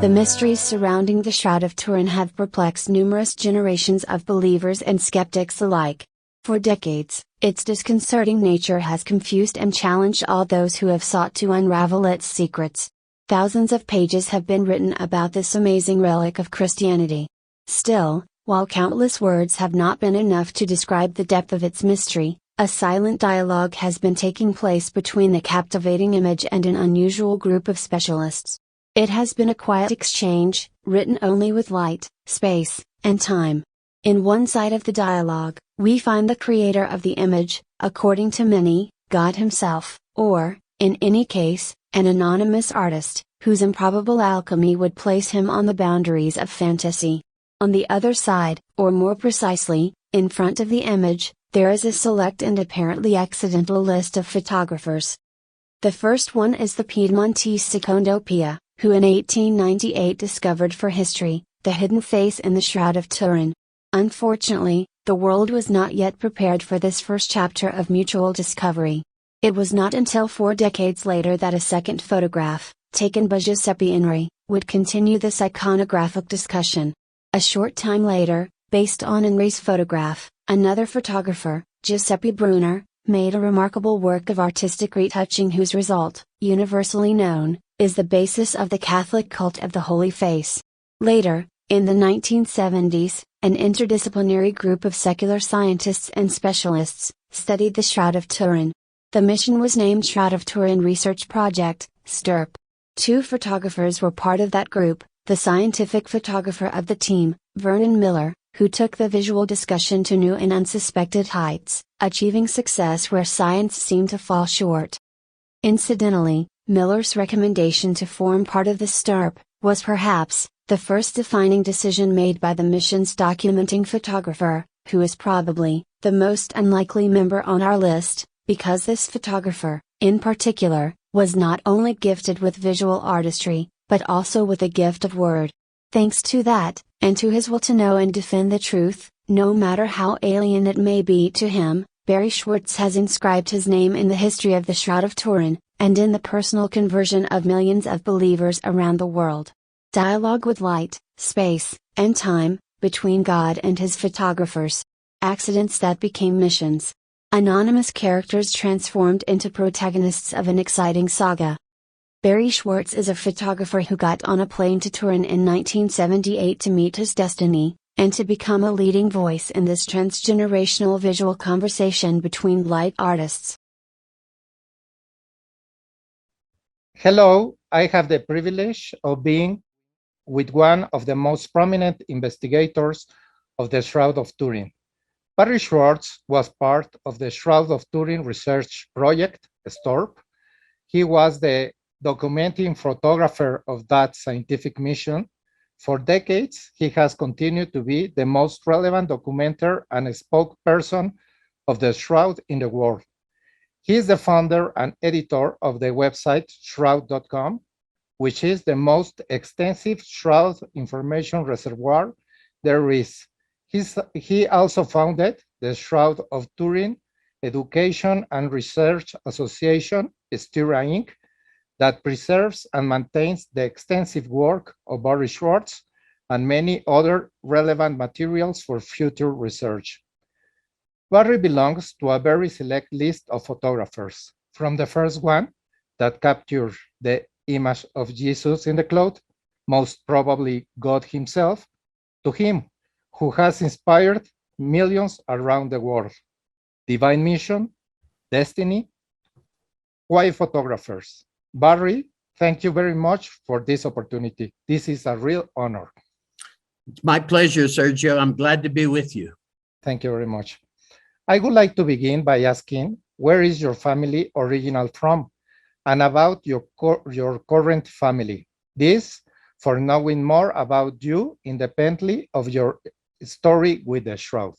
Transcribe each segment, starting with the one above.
The mysteries surrounding the Shroud of Turin have perplexed numerous generations of believers and skeptics alike. For decades, its disconcerting nature has confused and challenged all those who have sought to unravel its secrets. Thousands of pages have been written about this amazing relic of Christianity. Still, while countless words have not been enough to describe the depth of its mystery, a silent dialogue has been taking place between the captivating image and an unusual group of specialists. It has been a quiet exchange, written only with light, space, and time. In one side of the dialogue, we find the creator of the image, according to many, God himself, or, in any case, an anonymous artist, whose improbable alchemy would place him on the boundaries of fantasy. On the other side, or more precisely, in front of the image, there is a select and apparently accidental list of photographers. The first one is the Piedmontese Secondo Pia, who in 1898 discovered for history, the hidden face in the Shroud of Turin. Unfortunately, the world was not yet prepared for this first chapter of mutual discovery. It was not until 4 decades later that a second photograph, taken by Giuseppe Inri, would continue this iconographic discussion. A short time later, based on Inri's photograph, another photographer, Giuseppe Brunner, made a remarkable work of artistic retouching whose result, universally known, is the basis of the Catholic cult of the Holy Face. Later, in the 1970s, an interdisciplinary group of secular scientists and specialists studied the Shroud of Turin. The mission was named Shroud of Turin Research Project, STURP. 2 photographers were part of that group, the scientific photographer of the team, Vernon Miller, who took the visual discussion to new and unsuspected heights, achieving success where science seemed to fall short. Incidentally, Miller's recommendation to form part of the STURP was perhaps the first defining decision made by the mission's documenting photographer, who is probably the most unlikely member on our list, because this photographer, in particular, was not only gifted with visual artistry, but also with a gift of word. Thanks to that, and to his will to know and defend the truth, no matter how alien it may be to him, Barrie Schwortz has inscribed his name in the history of the Shroud of Turin, and in the personal conversion of millions of believers around the world. Dialogue with light, space, and time, between God and his photographers. Accidents that became missions. Anonymous characters transformed into protagonists of an exciting saga. Barrie Schwortz is a photographer who got on a plane to Turin in 1978 to meet his destiny, and to become a leading voice in this transgenerational visual conversation between light artists. Hello, I have the privilege of being with one of the most prominent investigators of the Shroud of Turin. Barrie Schwortz was part of the Shroud of Turin Research Project, STORP. He was the documenting photographer of that scientific mission. For decades, he has continued to be the most relevant documenter and spokesperson of the Shroud in the world. He is the founder and editor of the website shroud.com, which is the most extensive Shroud information reservoir there is. He also founded the Shroud of Turin Education and Research Association, STIRA Inc., that preserves and maintains the extensive work of Barrie Schwortz and many other relevant materials for future research. Barrie belongs to a very select list of photographers, from the first one that captured the image of Jesus in the cloud, most probably God himself, to him who has inspired millions around the world. Divine mission, destiny, why photographers? Barrie, thank you very much for this opportunity. This is a real honor. It's my pleasure, Sergio. I'm glad to be with you. Thank you very much. I would like to begin by asking, where is your family original from? And about your current family. This, for knowing more about you independently of your story with the Shroud.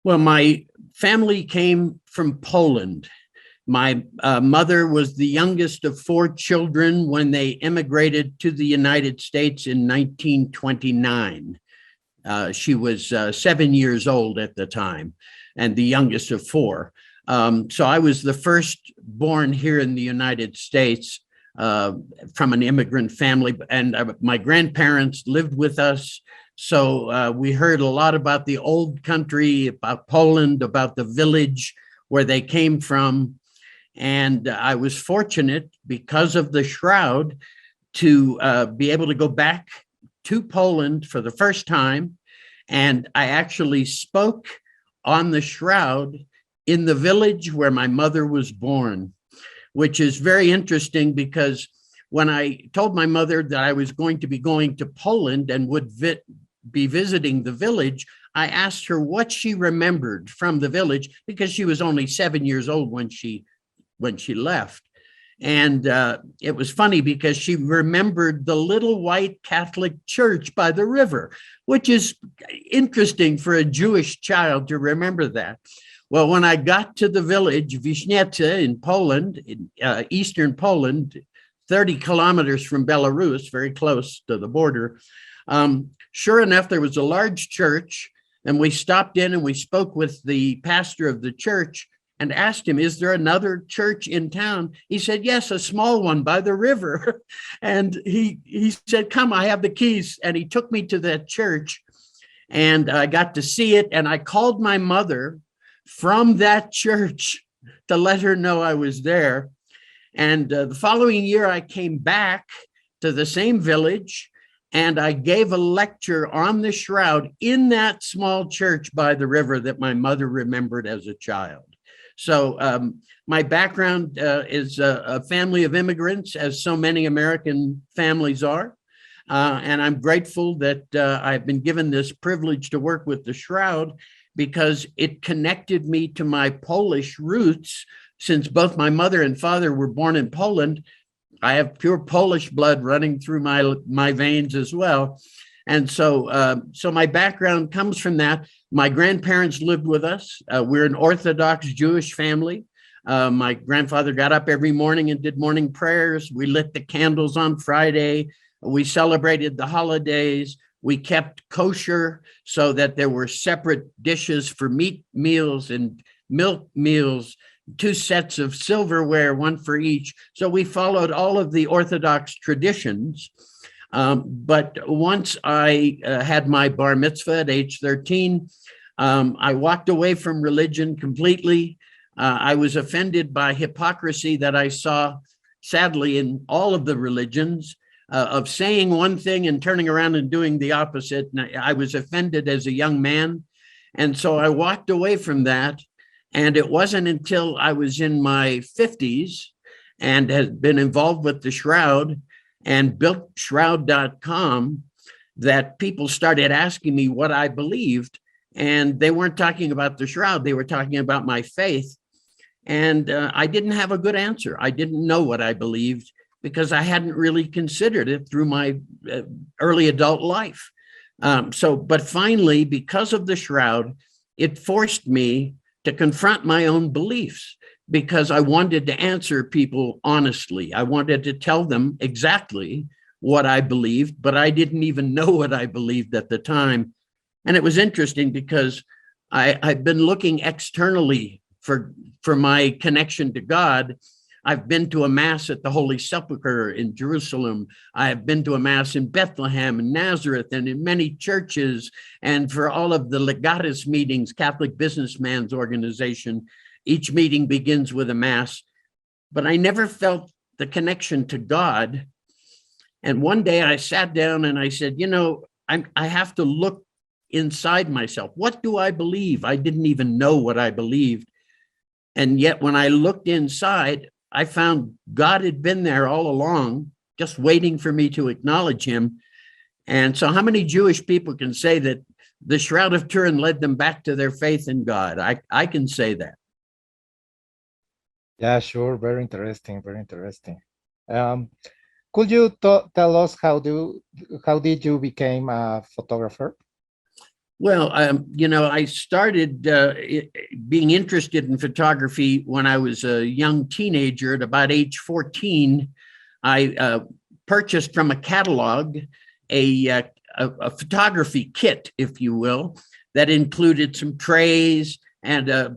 Well, my family came from Poland. My mother was the youngest of 4 children when they immigrated to the United States in 1929. She was 7 years old at the time, and the youngest of 4. So I was the first born here in the United States. from an immigrant family, and my grandparents lived with us. So we heard a lot about the old country, about Poland, about the village where they came from. And I was fortunate, because of the Shroud, to be able to go back to Poland for the first time. And I actually spoke on the Shroud in the village where my mother was born, which is very interesting, because when I told my mother that I was going to be going to Poland and would be visiting the village, I asked her what she remembered from the village, because she was only 7 years old when she left. And it was funny, because she remembered the little white Catholic church by the river, which is interesting for a Jewish child to remember that. Well, when I got to the village, Wiśniece in Poland, in eastern Poland, 30 kilometers from Belarus, very close to the border, sure enough, there was a large church, and we stopped in and we spoke with the pastor of the church and asked him, is there another church in town? He said, yes, a small one by the river. And he said, come, I have the keys. And he took me to that church, and I got to see it. And I called my mother from that church to let her know I was there. And the following year, I came back to the same village, and I gave a lecture on the Shroud in that small church by the river that my mother remembered as a child. So my background is a family of immigrants, as so many American families are. And I'm grateful that I've been given this privilege to work with the Shroud, because it connected me to my Polish roots. Since both my mother and father were born in Poland, I have pure Polish blood running through my veins as well. And so my background comes from that. My grandparents lived with us. We're an Orthodox Jewish family. My grandfather got up every morning and did morning prayers. We lit the candles on Friday. We celebrated the holidays. We kept kosher, so that there were separate dishes for meat meals and milk meals, 2 sets of silverware, 1 for each. So we followed all of the Orthodox traditions. But once I had my bar mitzvah at age 13, I walked away from religion completely. I was offended by hypocrisy that I saw, sadly, in all of the religions, of saying one thing and turning around and doing the opposite. And I was offended as a young man. And so I walked away from that. And it wasn't until I was in my 50s and had been involved with the Shroud and built Shroud.com that people started asking me what I believed. And they weren't talking about the Shroud, they were talking about my faith. And I didn't have a good answer. I didn't know what I believed, because I hadn't really considered it through my early adult life. But finally, because of the Shroud, it forced me to confront my own beliefs, because I wanted to answer people honestly. I wanted to tell them exactly what I believed, but I didn't even know what I believed at the time. And it was interesting, because I've been looking externally for my connection to God. I've been to a mass at the Holy Sepulchre in Jerusalem. I have been to a mass in Bethlehem and Nazareth and in many churches. And for all of the Legatus meetings, Catholic Businessman's Organization, each meeting begins with a mass. But I never felt the connection to God. And one day I sat down and I said, I have to look inside myself. What do I believe? I didn't even know what I believed. And yet when I looked inside, I found God had been there all along, just waiting for me to acknowledge him. And so how many Jewish people can say that the Shroud of Turin led them back to their faith in God? I can say that. Yeah, sure. Very interesting. Very interesting. Could you tell us how did you become a photographer? Well, I started being interested in photography when I was a young teenager. At about age 14, I purchased from a catalog a photography kit, if you will, that included some trays and a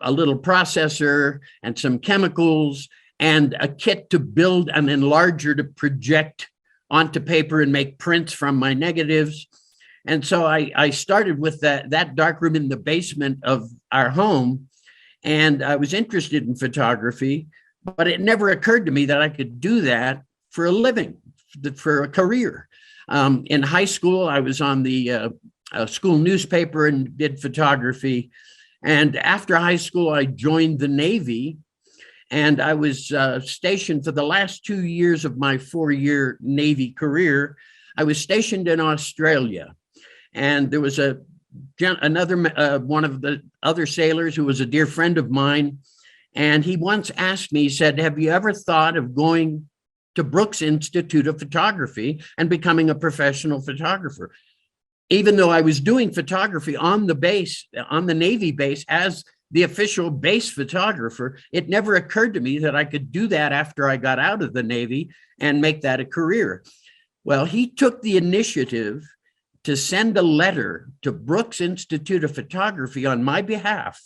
little processor and some chemicals. and a kit to build an enlarger to project onto paper and make prints from my negatives. And so I started with that darkroom in the basement of our home, and I was interested in photography, but it never occurred to me that I could do that for a living, for a career. In high school, I was on the school newspaper and did photography. And after high school, I joined the Navy, and I was stationed for the last 2 years of my 4-year Navy career. I was stationed in Australia, and there was another one of the other sailors who was a dear friend of mine. And he once asked me, he said, "Have you ever thought of going to Brooks Institute of Photography and becoming a professional photographer?" Even though I was doing photography on the base, on the Navy base, as the official base photographer, it never occurred to me that I could do that after I got out of the Navy and make that a career. Well, he took the initiative to send a letter to Brooks Institute of Photography on my behalf,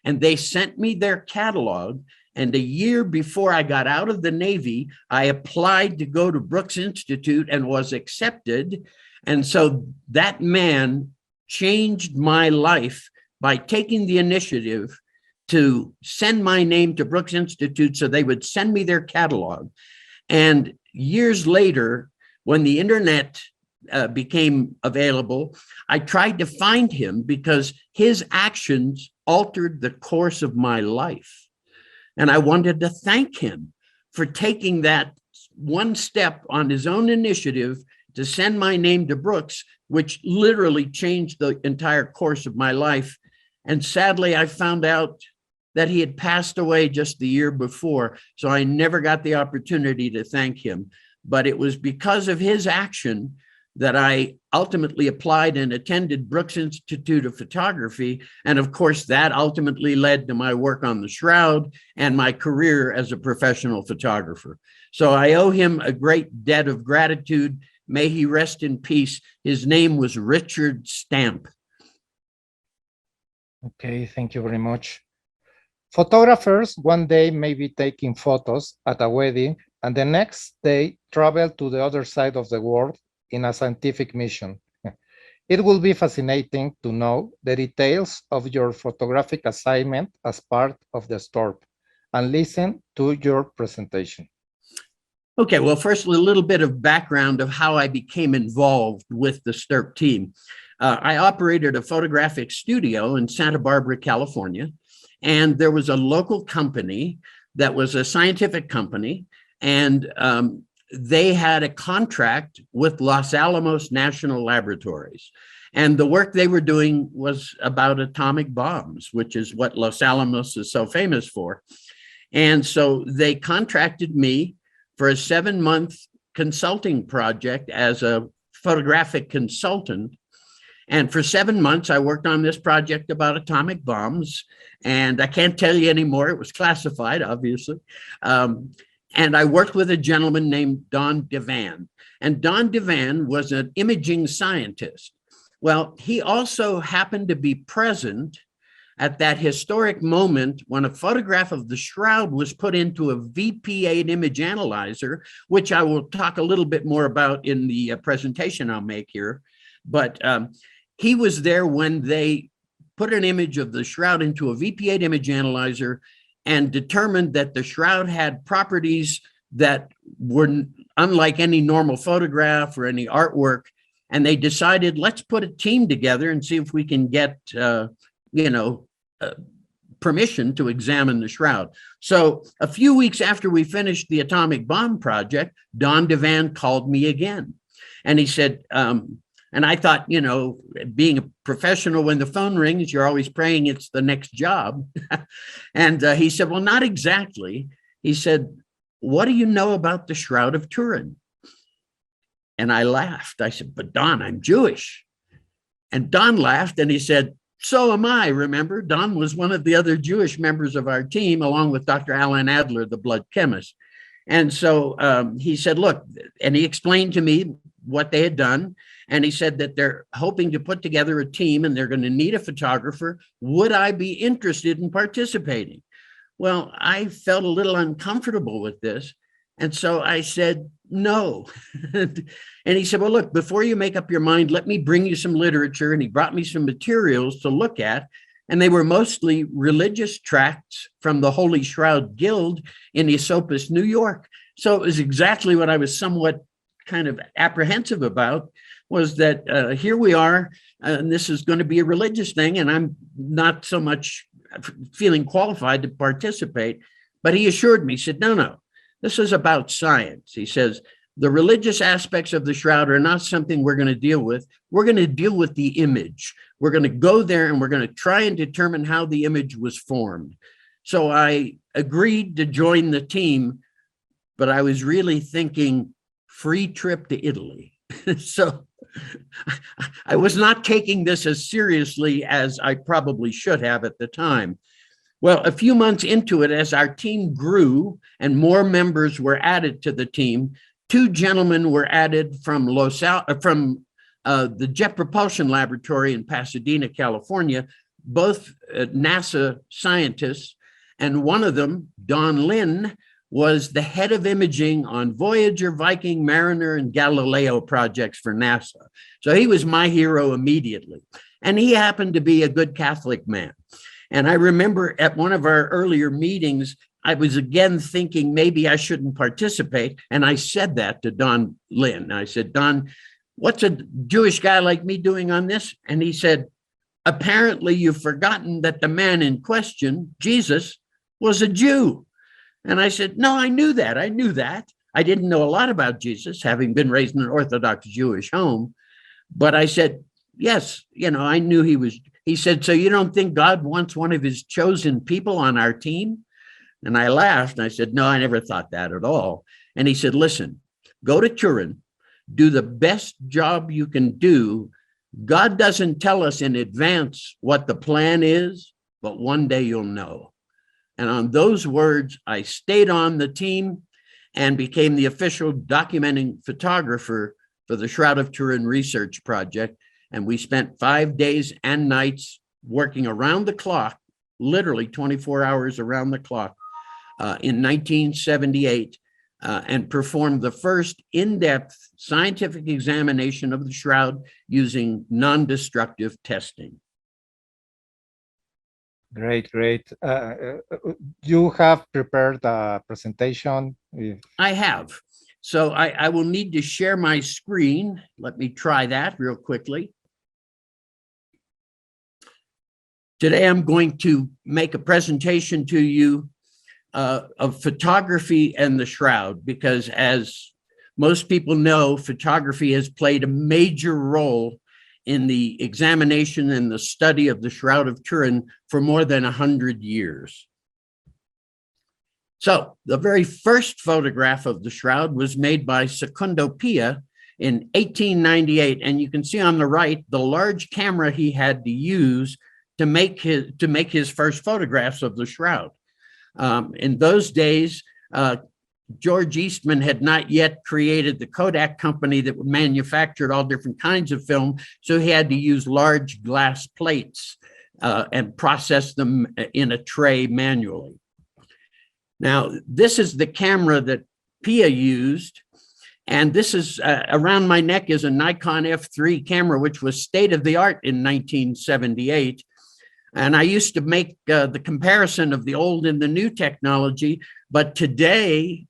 and they sent me their catalog. And a year before I got out of the Navy, I applied to go to Brooks Institute and was accepted. And so that man changed my life by taking the initiative to send my name to Brooks Institute so they would send me their catalog. And years later, when the internet became available, I tried to find him because his actions altered the course of my life. And I wanted to thank him for taking that one step on his own initiative to send my name to Brooks, which literally changed the entire course of my life. And sadly, I found out that he had passed away just the year before, so I never got the opportunity to thank him. But it was because of his action that I ultimately applied and attended Brooks Institute of Photography. And of course, that ultimately led to my work on the Shroud and my career as a professional photographer. So I owe him a great debt of gratitude. May he rest in peace. His name was Richard Stamp. Okay, thank you very much. Photographers one day may be taking photos at a wedding, and the next day travel to the other side of the world in a scientific mission. It will be fascinating to know the details of your photographic assignment as part of the STORP and listen to your presentation. Okay, well, first, a little bit of background of how I became involved with the STORP team. I operated a photographic studio in Santa Barbara, California, and there was a local company that was a scientific company, and they had a contract with Los Alamos National Laboratories. And the work they were doing was about atomic bombs, which is what Los Alamos is so famous for. And so they contracted me for a 7-month consulting project as a photographic consultant. And for 7 months, I worked on this project about atomic bombs. And I can't tell you anymore. It was classified, obviously. And I worked with a gentleman named Don Devan. And Don Devan was an imaging scientist. Well, he also happened to be present at that historic moment when a photograph of the Shroud was put into a VP8 image analyzer, which I will talk a little bit more about in the presentation I'll make here. But he was there when they put an image of the Shroud into a VP8 image analyzer and determined that the Shroud had properties that were unlike any normal photograph or any artwork. And they decided, let's put a team together and see if we can get, permission to examine the Shroud. So a few weeks after we finished the atomic bomb project, Don Devan called me again. And he said, and I thought, being a professional, when the phone rings, you're always praying it's the next job. And he said, well, not exactly. He said, what do you know about the Shroud of Turin? And I laughed. I said, but Don, I'm Jewish. And Don laughed and he said, so am I, remember? Don was one of the other Jewish members of our team, along with Dr. Alan Adler, the blood chemist. And so he said, look, and he explained to me what they had done. And he said that they're hoping to put together a team and they're going to need a photographer. Would I be interested in participating? Well, I felt a little uncomfortable with this. And so I said, no. And he said, well, look, before you make up your mind, let me bring you some literature. And he brought me some materials to look at. And they were mostly religious tracts from the Holy Shroud Guild in Esopus, New York. So it was exactly what I was somewhat kind of apprehensive about, was that here we are, and this is going to be a religious thing, and I'm not so much feeling qualified to participate. But he assured me, he said, no, this is about science. He says, the religious aspects of the shroud are not something we're going to deal with. We're going to deal with the image. We're going to go there and we're going to try and determine how the image was formed. So I agreed to join the team, but I was really thinking free trip to Italy. So I was not taking this as seriously as I probably should have at the time. Well, a few months into it, as our team grew and more members were added to the team, 2 gentlemen were added from the Jet Propulsion Laboratory in Pasadena, California, both NASA scientists, and one of them, Don Lynn, was the head of imaging on Voyager, Viking, Mariner, and Galileo projects for NASA. So he was my hero immediately. And he happened to be a good Catholic man. And I remember at one of our earlier meetings, I was again thinking maybe I shouldn't participate. And I said that to Don Lynn. I said, Don, what's a Jewish guy like me doing on this? And he said, apparently you've forgotten that the man in question, Jesus, was a Jew. And I said, no, I knew that. I didn't know a lot about Jesus, having been raised in an Orthodox Jewish home. But I said, yes, I knew he was. He said, so you don't think God wants one of his chosen people on our team? And I laughed and I said, no, I never thought that at all. And he said, listen, go to Turin, do the best job you can do. God doesn't tell us in advance what the plan is, but one day you'll know. And on those words, I stayed on the team and became the official documenting photographer for the Shroud of Turin research project. And we spent 5 days and nights working around the clock, literally 24 hours around the clock in 1978, and performed the first in-depth scientific examination of the shroud using non-destructive testing. Great. You have prepared a presentation? I have. So I will need to share my screen. Let me try that real quickly. Today, I'm going to make a presentation to you of photography and the shroud, because as most people know, photography has played a major role in the examination and the study of the Shroud of Turin for more than 100 years. So the very first photograph of the shroud was made by Secondo Pia in 1898. And you can see on the right, the large camera he had to use to make his first photographs of the shroud. In those days, George Eastman had not yet created the Kodak company that manufactured all different kinds of film. So he had to use large glass plates and process them in a tray manually. Now, this is the camera that Pia used. And this is around my neck is a Nikon F3 camera, which was state of the art in 1978. And I used to make the comparison of the old and the new technology, but today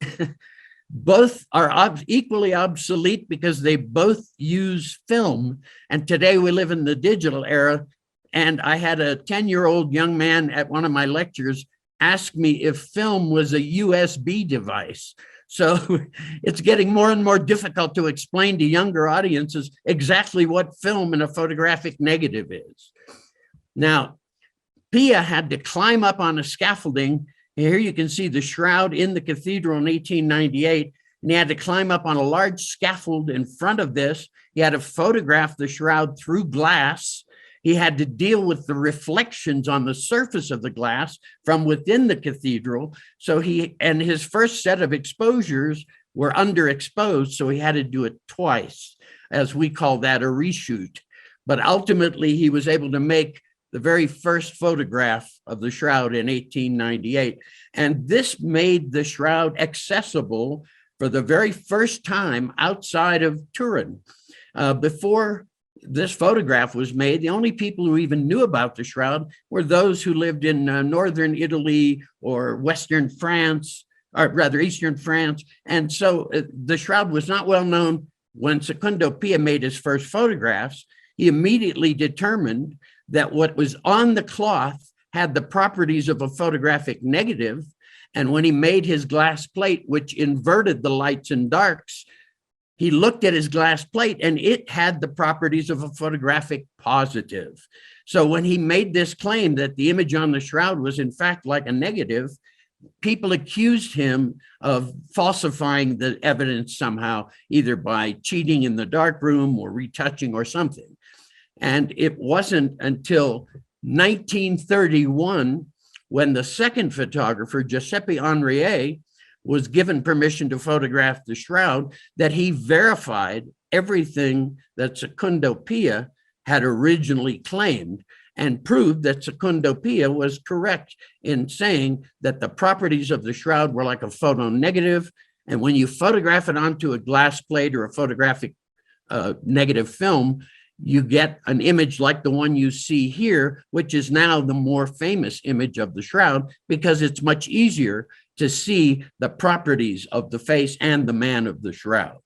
both are equally obsolete because they both use film. And today we live in the digital era. And I had a 10-year-old young man at one of my lectures ask me if film was a USB device. So it's getting more and more difficult to explain to younger audiences exactly what film in a photographic negative is. Now, Pia had to climb up on a scaffolding. Here you can see the shroud in the cathedral in 1898. And he had to climb up on a large scaffold in front of this. He had to photograph the shroud through glass. He had to deal with the reflections on the surface of the glass from within the cathedral. So his first set of exposures were underexposed. So he had to do it twice, as we call that a reshoot. But ultimately, he was able to make the very first photograph of the shroud in 1898. And this made the shroud accessible for the very first time outside of Turin. Before this photograph was made, the only people who even knew about the shroud were those who lived in northern Italy or western France, or rather Eastern France. And so the shroud was not well known. When Secondo Pia made his first photographs, he immediately determined that what was on the cloth had the properties of a photographic negative. And when he made his glass plate, which inverted the lights and darks, he looked at his glass plate and it had the properties of a photographic positive. So when he made this claim that the image on the shroud was in fact like a negative, people accused him of falsifying the evidence somehow, either by cheating in the darkroom or retouching or something. And it wasn't until 1931, when the second photographer, Giuseppe Henriet, was given permission to photograph the shroud, that he verified everything that Secondo Pia had originally claimed and proved that Secondo Pia was correct in saying that the properties of the shroud were like a photonegative. And when you photograph it onto a glass plate or a photographic negative film, you get an image like the one you see here, which is now the more famous image of the shroud, because it's much easier to see the properties of the face and the man of the shroud.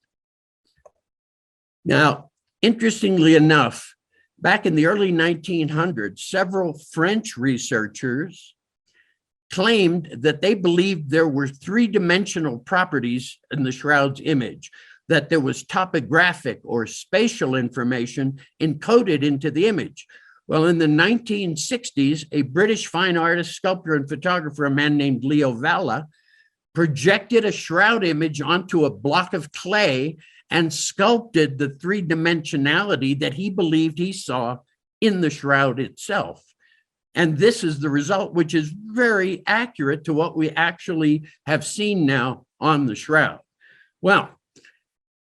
Now, interestingly enough, back in the early 1900s, several French researchers claimed that they believed there were three-dimensional properties in the shroud's image, that there was topographic or spatial information encoded into the image. Well, in the 1960s, a British fine artist, sculptor, and photographer, a man named Leo Valla, projected a shroud image onto a block of clay and sculpted the three-dimensionality that he believed he saw in the shroud itself. And this is the result, which is very accurate to what we actually have seen now on the shroud. Well,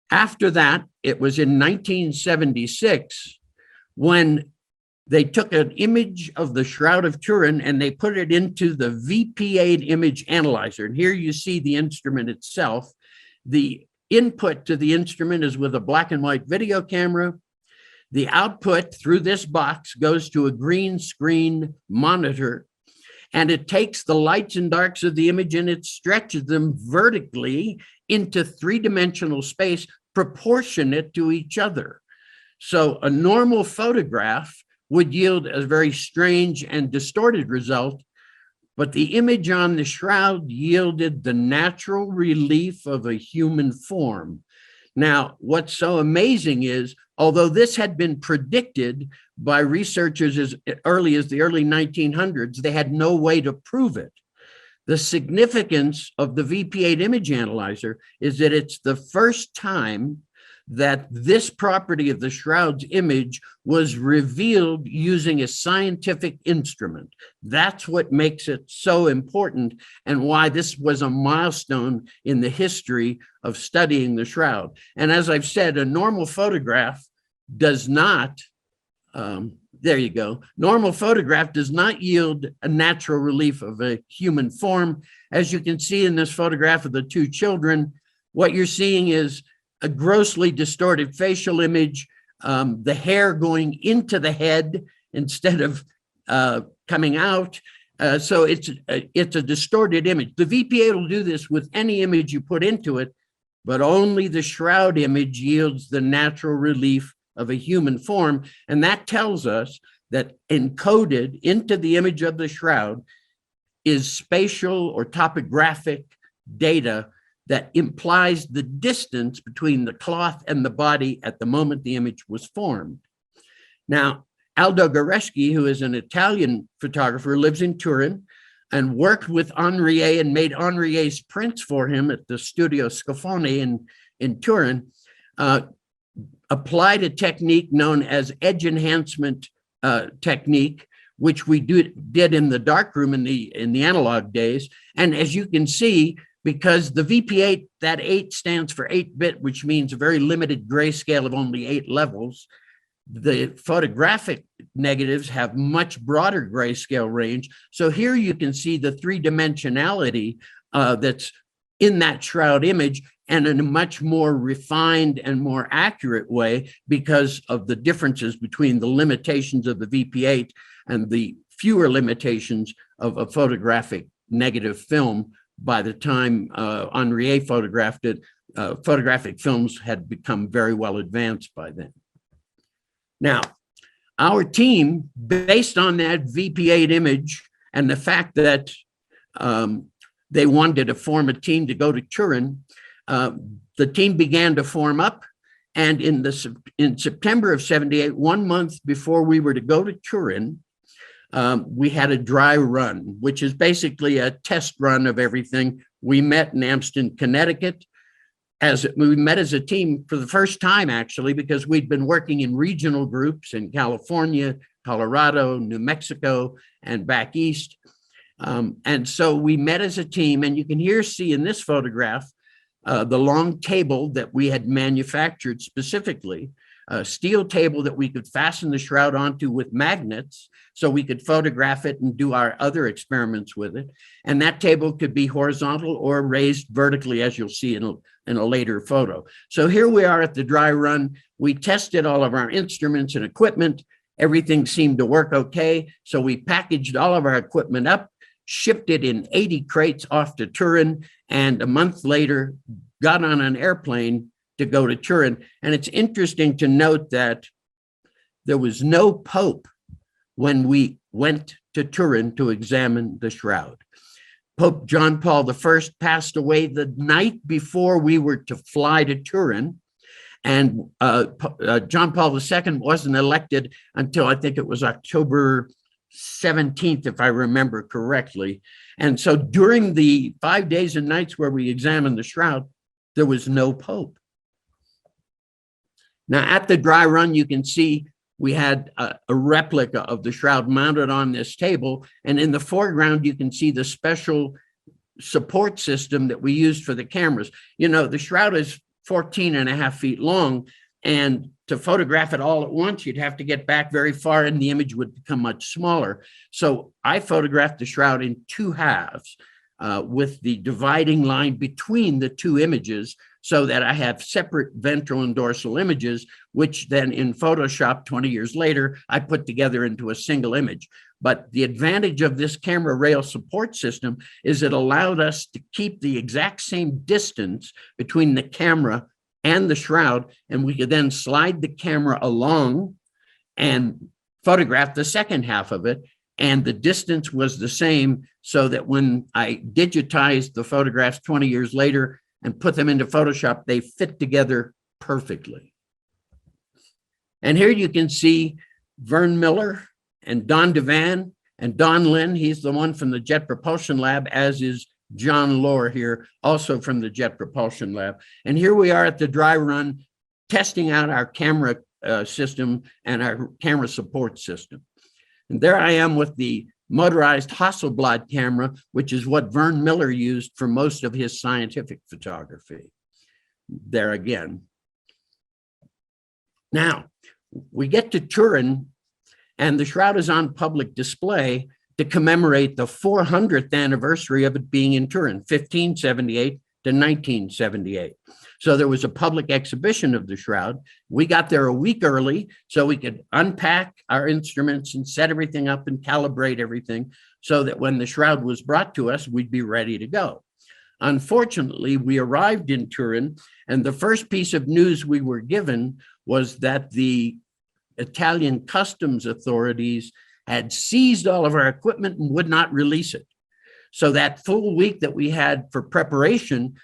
after that, it was in 1976 when they took an image of the Shroud of Turin and they put it into the VP8 image analyzer. And here you see the instrument itself. The input to the instrument is with a black and white video camera. The output through this box goes to a green screen monitor, and it takes the lights and darks of the image and it stretches them vertically into three-dimensional space proportionate to each other. So a normal photograph would yield a very strange and distorted result, but the image on the shroud yielded the natural relief of a human form. Now, what's so amazing is, although this had been predicted by researchers as early as the early 1900s, they had no way to prove it. The significance of the VP8 image analyzer is that it's the first time that this property of the shroud's image was revealed using a scientific instrument. That's what makes it so important and why this was a milestone in the history of studying the shroud. And as I've said, a normal photograph does not, there you go. Normal photograph does not yield a natural relief of a human form. As you can see in this photograph of the two children, what you're seeing is a grossly distorted facial image, the hair going into the head instead of coming out. So it's a distorted image. The VP8 will do this with any image you put into it, but only the shroud image yields the natural relief of a human form. And that tells us that encoded into the image of the shroud is spatial or topographic data that implies the distance between the cloth and the body at the moment the image was formed. Now, Aldo Guareschi, who is an Italian photographer, lives in Turin and worked with Henriet and made Henriet's prints for him at the Studio Scafoni in Turin, applied a technique known as edge enhancement technique, which we did in the darkroom in the analog days. And as you can see, because the VP8, that 8 stands for 8-bit, which means a very limited grayscale of only 8 levels. The photographic negatives have much broader grayscale range. So here you can see the three-dimensionality that's in that shroud image, and in a much more refined and more accurate way because of the differences between the limitations of the VP8 and the fewer limitations of a photographic negative film. By the time Henriet photographed it, photographic films had become very well advanced by then. Now, our team, based on that VP8 image and the fact that they wanted to form a team to go to Turin, the team began to form up. And in September of '78, 1 month before we were to go to Turin, we had a dry run, which is basically a test run of everything. We met in Amston, Connecticut. We met as a team for the first time, actually, because we'd been working in regional groups in California, Colorado, New Mexico, and back east. And so we met as a team, and you can see in this photograph the long table that we had manufactured specifically, a steel table that we could fasten the shroud onto with magnets so we could photograph it and do our other experiments with it. And that table could be horizontal or raised vertically, as you'll see in a later photo. So here we are at the dry run. We tested all of our instruments and equipment. Everything seemed to work okay. So we packaged all of our equipment up, shipped it in 80 crates off to Turin, and a month later got on an airplane to go to Turin. And it's interesting to note that there was no Pope when we went to Turin to examine the shroud. Pope John Paul I passed away the night before we were to fly to Turin. And John Paul II wasn't elected until I think it was October 17th, if I remember correctly. And so during the 5 days and nights where we examined the shroud, there was no Pope. Now at the dry run, you can see we had a replica of the shroud mounted on this table. And in the foreground, you can see the special support system that we used for the cameras. You know, the shroud is 14.5 feet long, and to photograph it all at once, you'd have to get back very far and the image would become much smaller. So I photographed the shroud in two halves with the dividing line between the two images so that I have separate ventral and dorsal images, which then in Photoshop 20 years later, I put together into a single image. But the advantage of this camera rail support system is it allowed us to keep the exact same distance between the camera and the shroud, and we could then slide the camera along and photograph the second half of it. And the distance was the same, so that when I digitized the photographs 20 years later and put them into Photoshop, they fit together perfectly. And here you can see Vern Miller and Don Devan and Don Lynn. He's the one from the Jet Propulsion Lab, as is John Lohr here, also from the Jet Propulsion Lab. And here we are at the dry run, testing out our camera system and our camera support system. And there I am with the motorized Hasselblad camera, which is what Vern Miller used for most of his scientific photography. There again. Now, we get to Turin, and the shroud is on public display to commemorate the 400th anniversary of it being in Turin, 1578 to 1978. So there was a public exhibition of the shroud. We got there a week early so we could unpack our instruments and set everything up and calibrate everything so that when the shroud was brought to us, we'd be ready to go. Unfortunately, we arrived in Turin, and the first piece of news we were given was that the Italian customs authorities had seized all of our equipment and would not release it. So that full week that we had for preparation,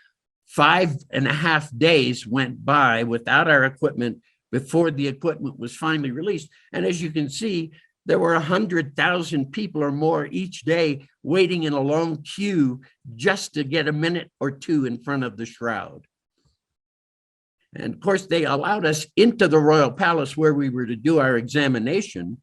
5.5 days went by without our equipment before the equipment was finally released. And as you can see, there were 100,000 people or more each day waiting in a long queue just to get a minute or two in front of the shroud. And of course, they allowed us into the Royal Palace where we were to do our examination,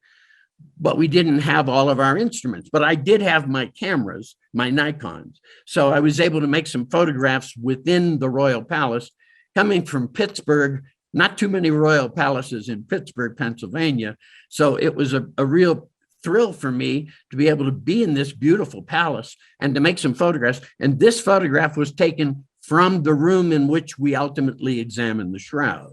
but we didn't have all of our instruments. But I did have my cameras, my Nikons. So I was able to make some photographs within the Royal Palace. Coming from Pittsburgh, not too many royal palaces in Pittsburgh, Pennsylvania. So it was a real thrill for me to be able to be in this beautiful palace and to make some photographs. And this photograph was taken from the room in which we ultimately examined the shroud.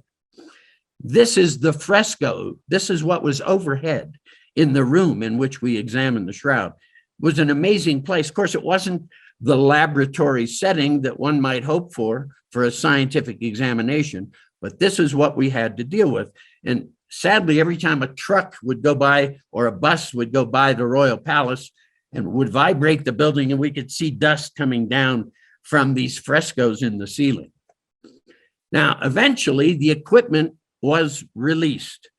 This is the fresco. This is what was overhead in the room in which we examined the shroud. It was an amazing place. Of course, it wasn't the laboratory setting that one might hope for a scientific examination, but this is what we had to deal with. And sadly, every time a truck would go by or a bus would go by the royal palace and would vibrate the building, and we could see dust coming down from these frescoes in the ceiling. Now, eventually, the equipment was released,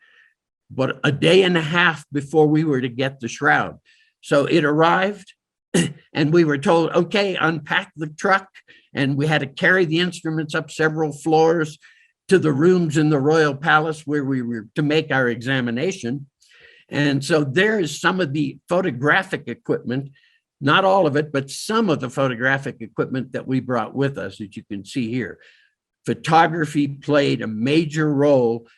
but a day and a half before we were to get the shroud. So it arrived, and we were told, okay, unpack the truck, and we had to carry the instruments up several floors to the rooms in the royal palace where we were to make our examination. And so there is some of the photographic equipment, not all of it, but some of the photographic equipment that we brought with us, that you can see here. Photography played a major role,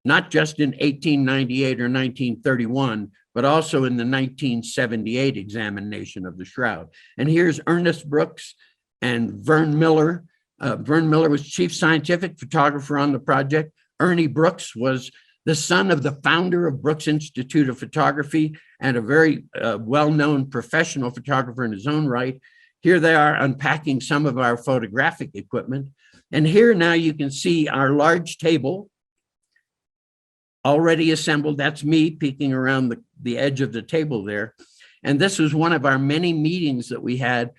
not just in 1898 or 1931, but also in the 1978 examination of the shroud. And here's Ernest Brooks and Vern Miller. Vern Miller was chief scientific photographer on the project. Ernie Brooks was the son of the founder of Brooks Institute of Photography and a very well-known professional photographer in his own right. Here they are unpacking some of our photographic equipment. And here now you can see our large table already assembled. That's me peeking around the edge of the table there. And this was one of our many meetings that we had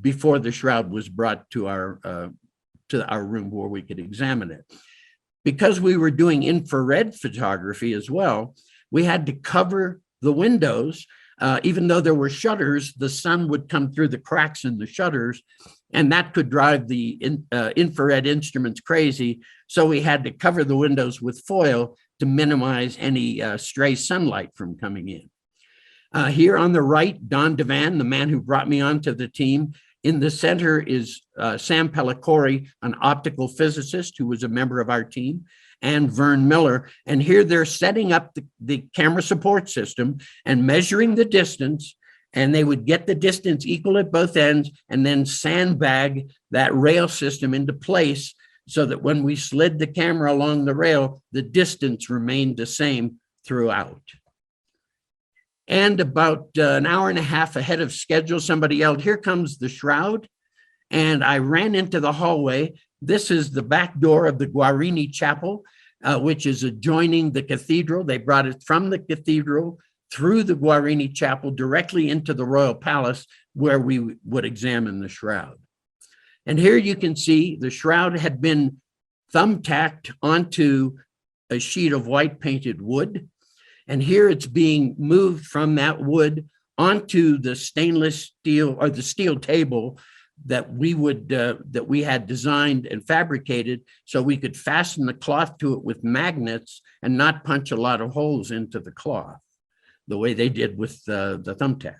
before the shroud was brought to our room where we could examine it. Because we were doing infrared photography as well, we had to cover the windows. Even though there were shutters, the sun would come through the cracks in the shutters, and that could drive the infrared instruments crazy. So we had to cover the windows with foil to minimize any stray sunlight from coming in. Here on the right, Don Devan, the man who brought me onto the team. In the center is Sam Pellicori, an optical physicist who was a member of our team, and Vern Miller. And here they're setting up the camera support system and measuring the distance, and they would get the distance equal at both ends and then sandbag that rail system into place so that when we slid the camera along the rail, the distance remained the same throughout. And about an hour and a half ahead of schedule, somebody yelled, "Here comes the shroud." And I ran into the hallway. This is the back door of the Guarini Chapel, which is adjoining the cathedral. They brought it from the cathedral through the Guarini Chapel directly into the royal palace where we would examine the shroud. And here you can see the shroud had been thumbtacked onto a sheet of white painted wood. And here it's being moved from that wood onto the stainless steel or the steel table that we had designed and fabricated so we could fasten the cloth to it with magnets and not punch a lot of holes into the cloth the way they did with the thumbtacks.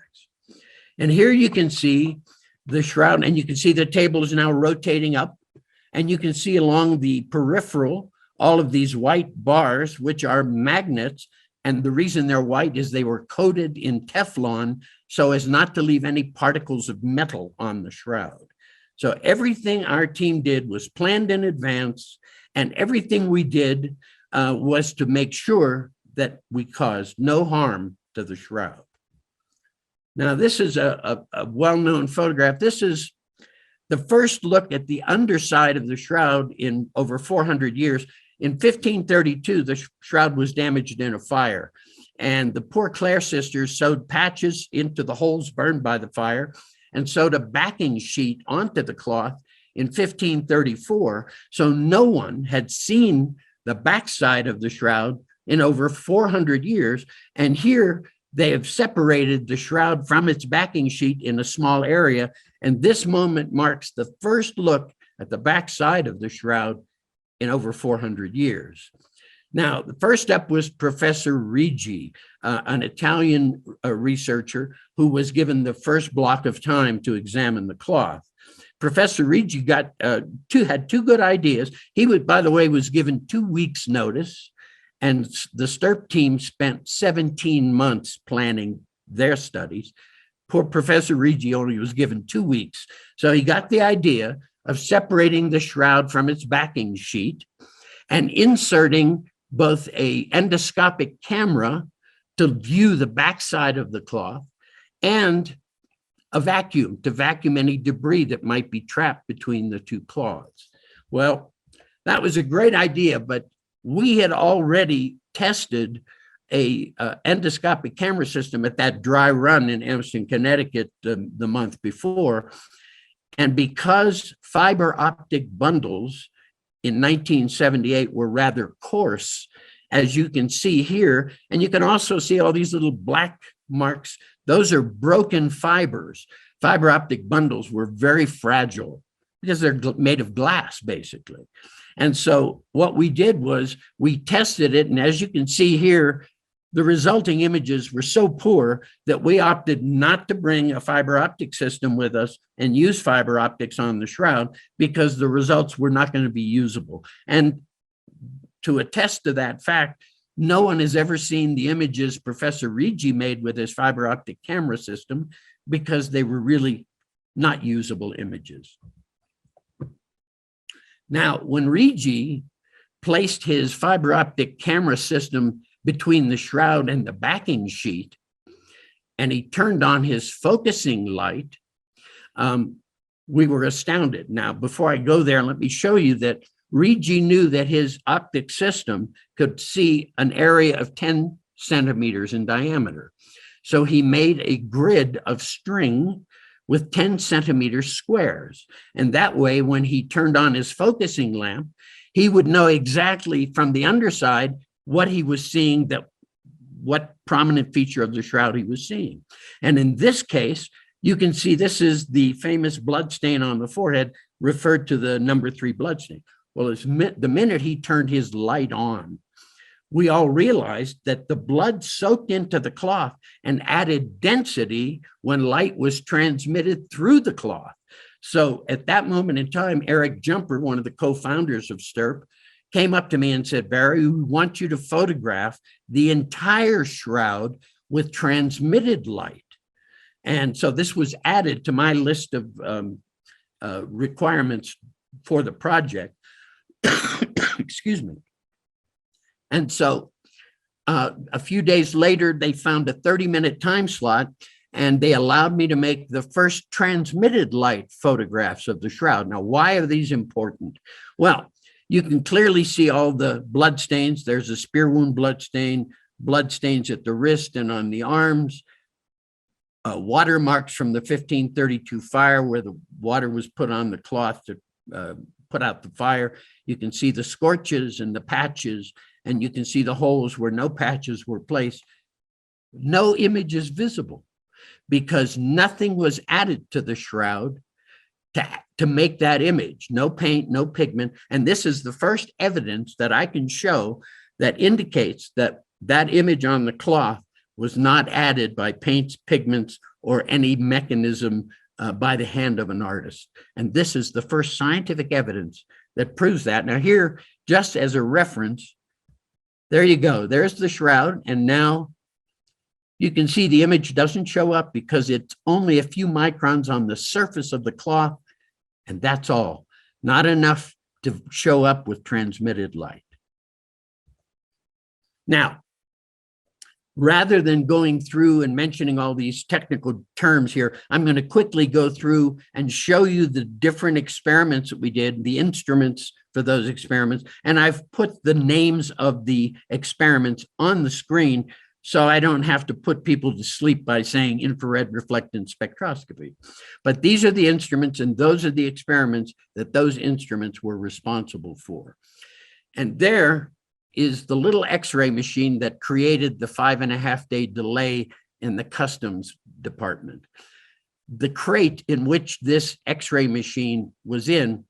And here you can see the shroud, and you can see the table is now rotating up, and you can see along the peripheral all of these white bars, which are magnets. And the reason they're white is they were coated in Teflon so as not to leave any particles of metal on the shroud. So everything our team did was planned in advance, and everything we did was to make sure that we caused no harm to the shroud. Now, this is a well-known photograph. This is the first look at the underside of the shroud in over 400 years. In 1532, the shroud was damaged in a fire, and the Poor Clare sisters sewed patches into the holes burned by the fire and sewed a backing sheet onto the cloth in 1534. So no one had seen the backside of the shroud in over 400 years. And here they have separated the shroud from its backing sheet in a small area. And this moment marks the first look at the backside of the shroud in over 400 years. Now, the first up was Professor Rigi, an Italian researcher who was given the first block of time to examine the cloth. Professor Ricci had two good ideas. He by the way, was given 2 weeks notice, and the STIRP team spent 17 months planning their studies. Poor Professor Ricci only was given 2 weeks. So he got the idea of separating the shroud from its backing sheet and inserting both an endoscopic camera to view the backside of the cloth and a vacuum to vacuum any debris that might be trapped between the two cloths. Well, that was a great idea, but we had already tested a endoscopic camera system at that dry run in Evanston, Connecticut the month before. And because fiber optic bundles in 1978 were rather coarse, as you can see here, and you can also see all these little black marks, those are broken fibers. Fiber optic bundles were very fragile because they're made of glass, basically. And so what we did was we tested it, and as you can see here, the resulting images were so poor that we opted not to bring a fiber optic system with us and use fiber optics on the shroud because the results were not going to be usable. And to attest to that fact, no one has ever seen the images Professor Ricci made with his fiber optic camera system because they were really not usable images. Now, when Ricci placed his fiber optic camera system between the shroud and the backing sheet, and he turned on his focusing light, we were astounded. Now, before I go there, let me show you that Ricci knew that his optic system could see an area of 10 centimeters in diameter. So he made a grid of string with 10 centimeter squares. And that way, when he turned on his focusing lamp, he would know exactly from the underside what he was seeing, what prominent feature of the shroud he was seeing. And in this case, you can see this is the famous blood stain on the forehead referred to the number 3 blood stain. Well, the minute he turned his light on, we all realized that the blood soaked into the cloth and added density when light was transmitted through the cloth. So at that moment in time, Eric Jumper, one of the co-founders of STIRP, came up to me and said, "Barrie, we want you to photograph the entire shroud with transmitted light." And so this was added to my list of requirements for the project. Excuse me. And so a few days later, they found a 30-minute time slot, and they allowed me to make the first transmitted light photographs of the shroud. Now, why are these important? Well, you can clearly see all the blood stains. There's a spear wound blood stains at the wrist and on the arms, watermarks from the 1532 fire where the water was put on the cloth to put out the fire. You can see the scorches and the patches, and you can see the holes where no patches were placed. No image is visible because nothing was added to the shroud to make that image. No paint, no pigment. And this is the first evidence that I can show that indicates that that image on the cloth was not added by paints, pigments, or any mechanism by the hand of an artist. And this is the first scientific evidence that proves that. Now here, just as a reference, there you go. There's the shroud. And now you can see the image doesn't show up because it's only a few microns on the surface of the cloth. And that's all. Not enough to show up with transmitted light. Now, rather than going through and mentioning all these technical terms here, I'm going to quickly go through and show you the different experiments that we did, the instruments for those experiments. And I've put the names of the experiments on the screen so I don't have to put people to sleep by saying infrared reflectance spectroscopy. But these are the instruments, and those are the experiments that those instruments were responsible for. And there is the little X-ray machine that created the 5.5-day delay in the customs department. The crate in which this X-ray machine was in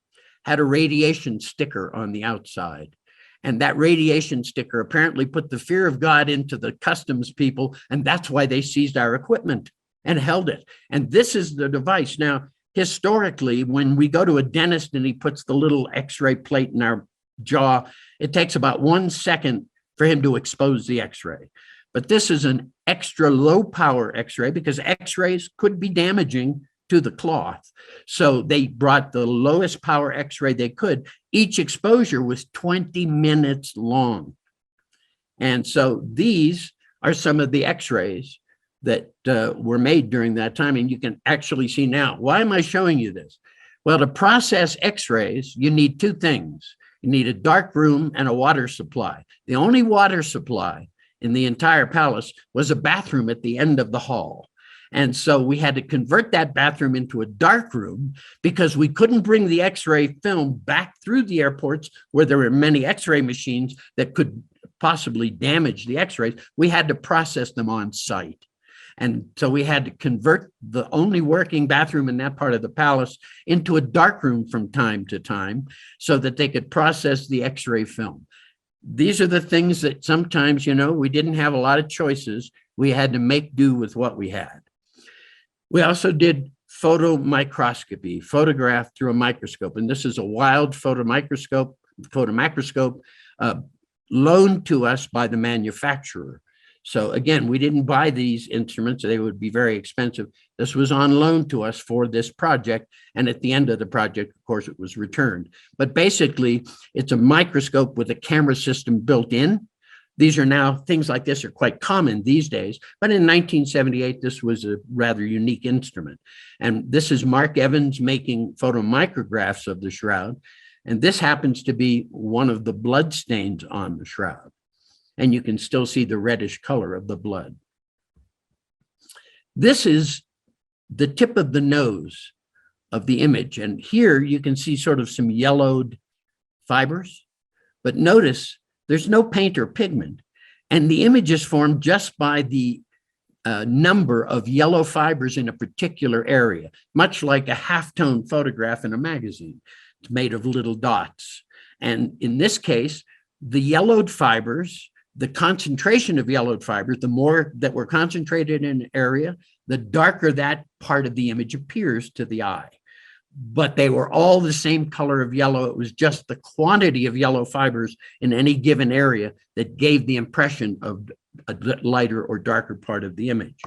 had a radiation sticker on the outside. And that radiation sticker apparently put the fear of God into the customs people, and that's why they seized our equipment and held it. And this is the device. Now, historically, when we go to a dentist and he puts the little X-ray plate in our jaw, it takes about 1 second for him to expose the X-ray. But this is an extra low power X-ray because X-rays could be damaging to the cloth. So they brought the lowest power X-ray they could. Each exposure was 20 minutes long. And so these are some of the X-rays that were made during that time. And you can actually see now. Why am I showing you this? Well, to process X-rays, you need 2 things. You need a dark room and a water supply. The only water supply in the entire palace was a bathroom at the end of the hall. And so we had to convert that bathroom into a dark room because we couldn't bring the X-ray film back through the airports where there were many X-ray machines that could possibly damage the X-rays. We had to process them on site. And so we had to convert the only working bathroom in that part of the palace into a dark room from time to time so that they could process the X-ray film. These are the things that sometimes, you know, we didn't have a lot of choices. We had to make do with what we had. We also did photomicroscopy, photograph through a microscope. And this is a wild photomicroscope, loaned to us by the manufacturer. So again, we didn't buy these instruments. They would be very expensive. This was on loan to us for this project. And at the end of the project, of course, it was returned. But basically, it's a microscope with a camera system built in. These are now, things like this are quite common these days. But in 1978, this was a rather unique instrument. And this is Mark Evans making photomicrographs of the shroud. And this happens to be one of the blood stains on the shroud. And you can still see the reddish color of the blood. This is the tip of the nose of the image. And here you can see sort of some yellowed fibers. But notice there's no paint or pigment. And the image is formed just by the number of yellow fibers in a particular area, much like a halftone photograph in a magazine. It's made of little dots. And in this case, the yellowed fibers, the concentration of yellowed fibers, the more that were concentrated in an area, the darker that part of the image appears to the eye. But they were all the same color of yellow. It was just the quantity of yellow fibers in any given area that gave the impression of a lighter or darker part of the image.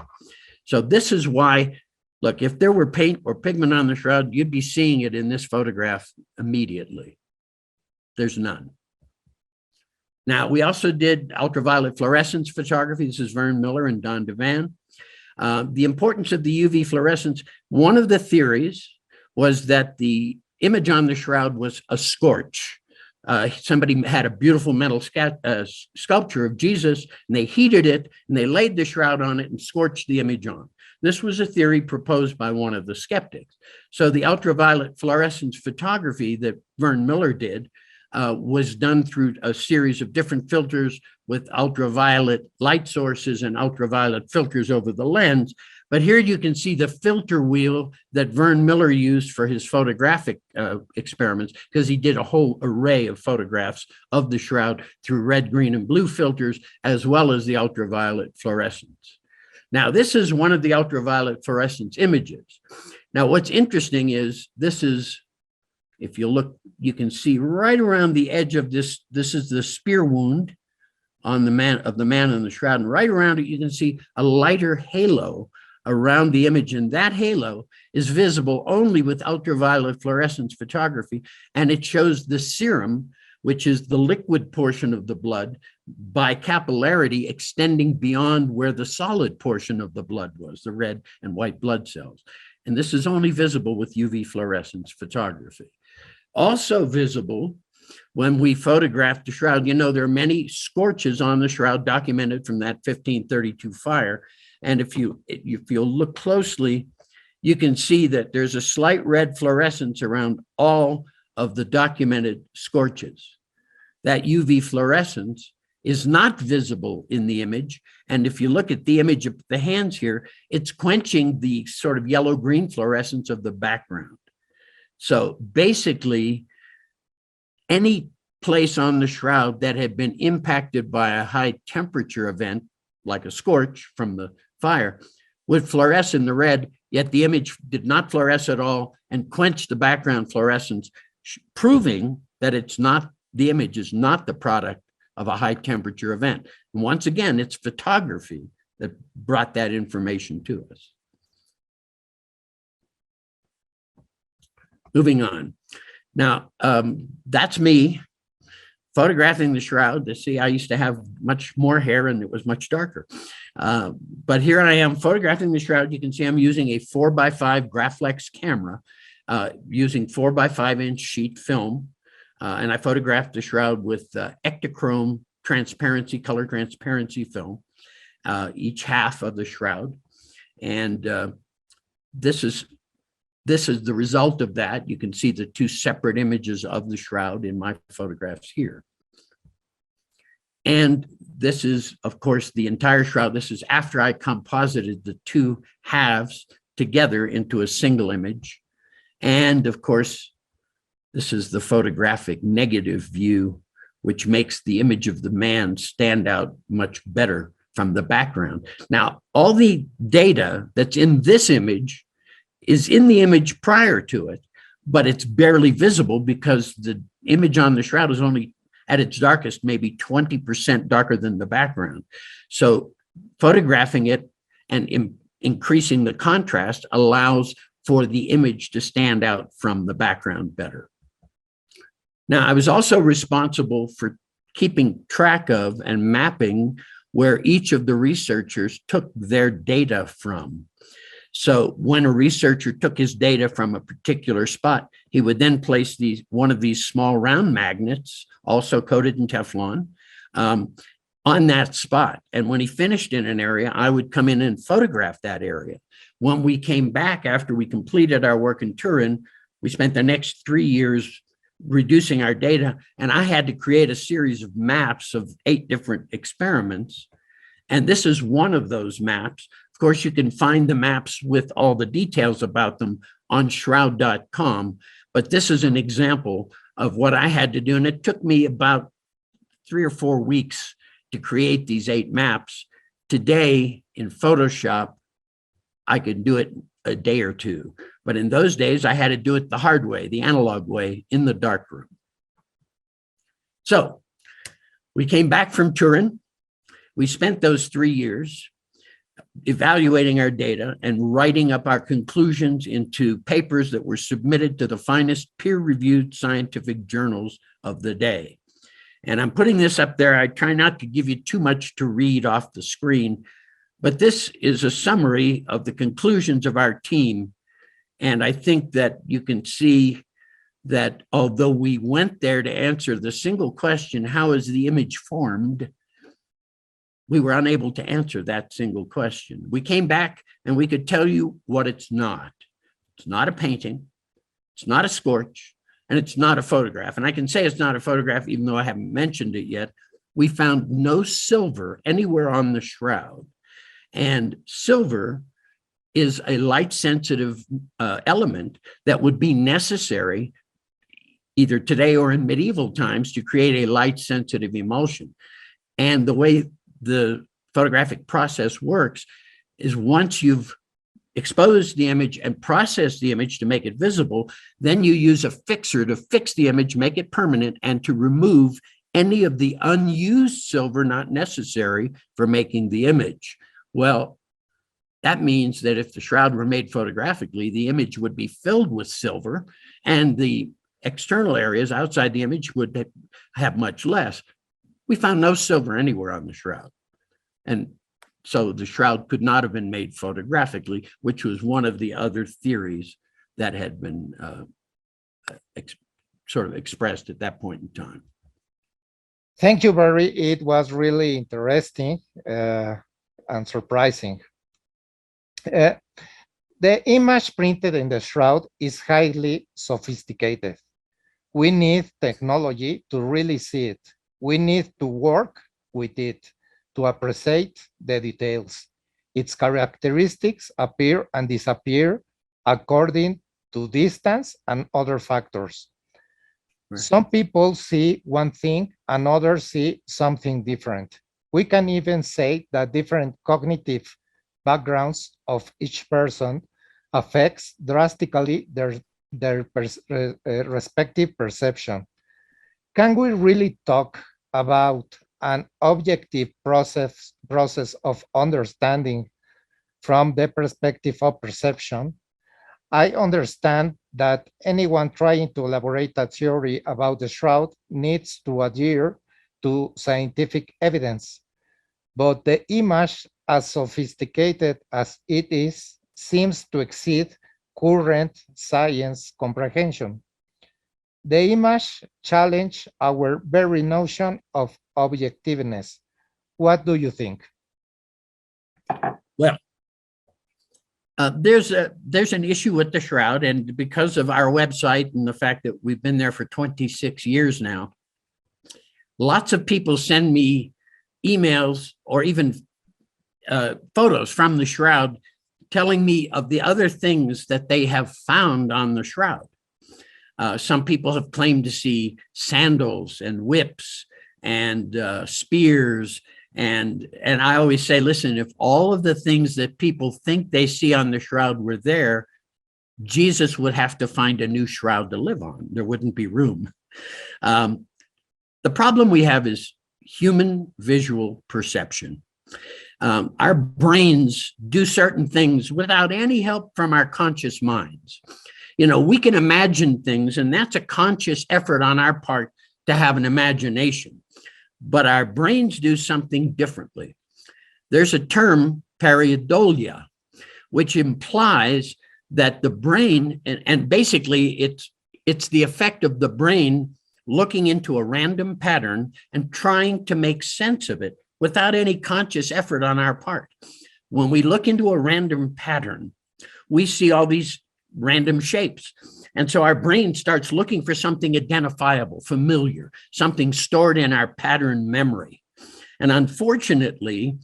So this is why, look, if there were paint or pigment on the shroud, you'd be seeing it in this photograph immediately. There's none. Now, we also did ultraviolet fluorescence photography. This is Vern Miller and Don Devan. The importance of the UV fluorescence, one of the theories was that the image on the shroud was a scorch. Somebody had a beautiful metal sculpture of Jesus, and they heated it, and they laid the shroud on it and scorched the image on. This was a theory proposed by one of the skeptics. So the ultraviolet fluorescence photography that Vern Miller did was done through a series of different filters with ultraviolet light sources and ultraviolet filters over the lens. But here you can see the filter wheel that Vern Miller used for his photographic experiments, because he did a whole array of photographs of the shroud through red, green, and blue filters, as well as the ultraviolet fluorescence. Now, this is one of the ultraviolet fluorescence images. Now, what's interesting is this is, if you look, you can see right around the edge of this, this is the spear wound on the man in the shroud. And right around it, you can see a lighter halo around the image. And that halo is visible only with ultraviolet fluorescence photography. And it shows the serum, which is the liquid portion of the blood, by capillarity extending beyond where the solid portion of the blood was, the red and white blood cells. And this is only visible with UV fluorescence photography. Also visible when we photographed the shroud, you know, there are many scorches on the shroud documented from that 1532 fire. And if you'll look closely, you can see that there's a slight red fluorescence around all of the documented scorches. That UV fluorescence is not visible in the image. And if you look at the image of the hands here, it's quenching the sort of yellow-green fluorescence of the background. So basically, any place on the shroud that had been impacted by a high temperature event, like a scorch from the fire, would fluoresce in the red, yet the image did not fluoresce at all and quenched the background fluorescence, proving that the image is not the product of a high temperature event. And once again, it's photography that brought that information to us. Moving on. Now, that's me photographing the shroud. See, I used to have much more hair and it was much darker. But here I am photographing the shroud. You can see I'm using a 4x5 Graflex camera, using 4x5-inch sheet film. And I photographed the shroud with Ektachrome transparency, color transparency film, each half of the shroud. And this is the result of that. You can see the two separate images of the shroud in my photographs here. And this is, of course, the entire shroud. This is after I composited the two halves together into a single image. And of course, this is the photographic negative view, which makes the image of the man stand out much better from the background. Now, all the data that's in this image is in the image prior to it, but it's barely visible because the image on the shroud is only at its darkest, maybe 20% darker than the background. So photographing it and increasing the contrast allows for the image to stand out from the background better. Now, I was also responsible for keeping track of and mapping where each of the researchers took their data from. So when a researcher took his data from a particular spot, he would then place one of these small round magnets, also coated in Teflon, on that spot. And when he finished in an area, I would come in and photograph that area. When we came back after we completed our work in Turin, we spent the next 3 years reducing our data, and I had to create a series of maps of 8 different experiments. And this is one of those maps. Of course, you can find the maps with all the details about them on shroud.com, but this is an example of what I had to do. And it took me about 3 or 4 weeks to create these 8 maps. Today in Photoshop, I could do it a day or 2. But in those days, I had to do it the hard way, the analog way, in the darkroom. So we came back from Turin. We spent those 3 years evaluating our data and writing up our conclusions into papers that were submitted to the finest peer-reviewed scientific journals of the day. And I'm putting this up there. I try not to give you too much to read off the screen, but this is a summary of the conclusions of our team. And I think that you can see that although we went there to answer the single question, how is the image formed? We were unable to answer that single question. We came back and we could tell you what it's not. It's not a painting, it's not a scorch, and it's not a photograph. And I can say it's not a photograph, even though I haven't mentioned it yet. We found no silver anywhere on the shroud. And silver is a light-sensitive element that would be necessary either today or in medieval times to create a light-sensitive emulsion. And the way the photographic process works is once you've exposed the image and processed the image to make it visible, then you use a fixer to fix the image, make it permanent, and to remove any of the unused silver not necessary for making the image. Well, that means that if the shroud were made photographically, the image would be filled with silver and the external areas outside the image would have much less. We found no silver anywhere on the shroud. And so the shroud could not have been made photographically, which was one of the other theories that had been sort of expressed at that point in time. Thank you, Barrie. It was really interesting and surprising. The image printed in the shroud is highly sophisticated. We need technology to really see it. We need to work with it to appreciate the details. Its characteristics appear and disappear according to distance and other factors. Right. Some people see one thing and others see something different. We can even say that different cognitive backgrounds of each person affects drastically their respective perception. Can we really talk about an objective process of understanding from the perspective of perception? I understand that anyone trying to elaborate a theory about the shroud needs to adhere to scientific evidence, but the image, as sophisticated as it is, seems to exceed current science comprehension. The image challenged our very notion of objectiveness. What do you think? Well, there's an issue with the shroud, and because of our website and the fact that we've been there for 26 years now, lots of people send me emails or even photos from the shroud telling me of the other things that they have found on the shroud. Some people have claimed to see sandals and whips and spears. And I always say, listen, if all of the things that people think they see on the shroud were there, Jesus would have to find a new shroud to live on. There wouldn't be room. The problem we have is human visual perception. Our brains do certain things without any help from our conscious minds. You know, we can imagine things, and that's a conscious effort on our part to have an imagination. But our brains do something differently. There's a term, pareidolia, which implies that the brain, and basically it's the effect of the brain looking into a random pattern and trying to make sense of it without any conscious effort on our part. When we look into a random pattern, we see all these random shapes. And so our brain starts looking for something identifiable, familiar, something stored in our pattern memory. And unfortunately,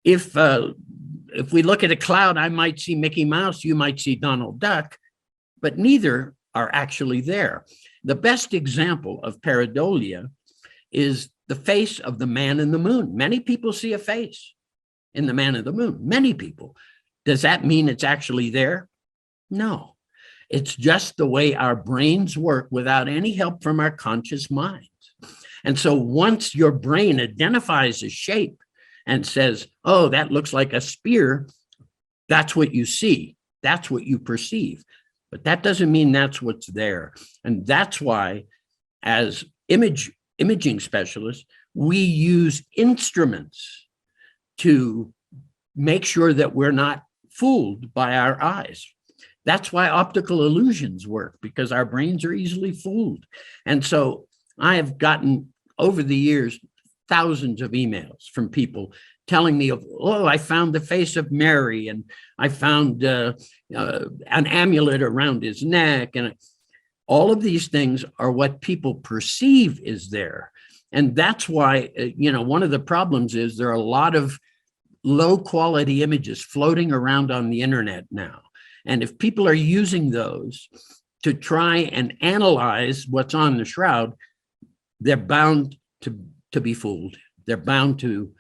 if we look at a cloud, I might see Mickey Mouse, you might see Donald Duck, but neither are actually there. The best example of pareidolia is the face of the man in the moon. Many people see a face in the man in the moon, many people. Does that mean it's actually there? No, it's just the way our brains work without any help from our conscious minds. And so once your brain identifies a shape and says, oh, that looks like a spear, that's what you see. That's what you perceive. But that doesn't mean that's what's there. And that's why, as imaging specialists, we use instruments to make sure that we're not fooled by our eyes. That's why optical illusions work, because our brains are easily fooled. And so I have gotten, over the years, thousands of emails from people telling me, oh, I found the face of Mary, and I found an amulet around his neck. And all of these things are what people perceive is there. And that's why, one of the problems is there are a lot of low quality images floating around on the internet now. And if people are using those to try and analyze what's on the shroud, they're bound to be fooled. They're bound to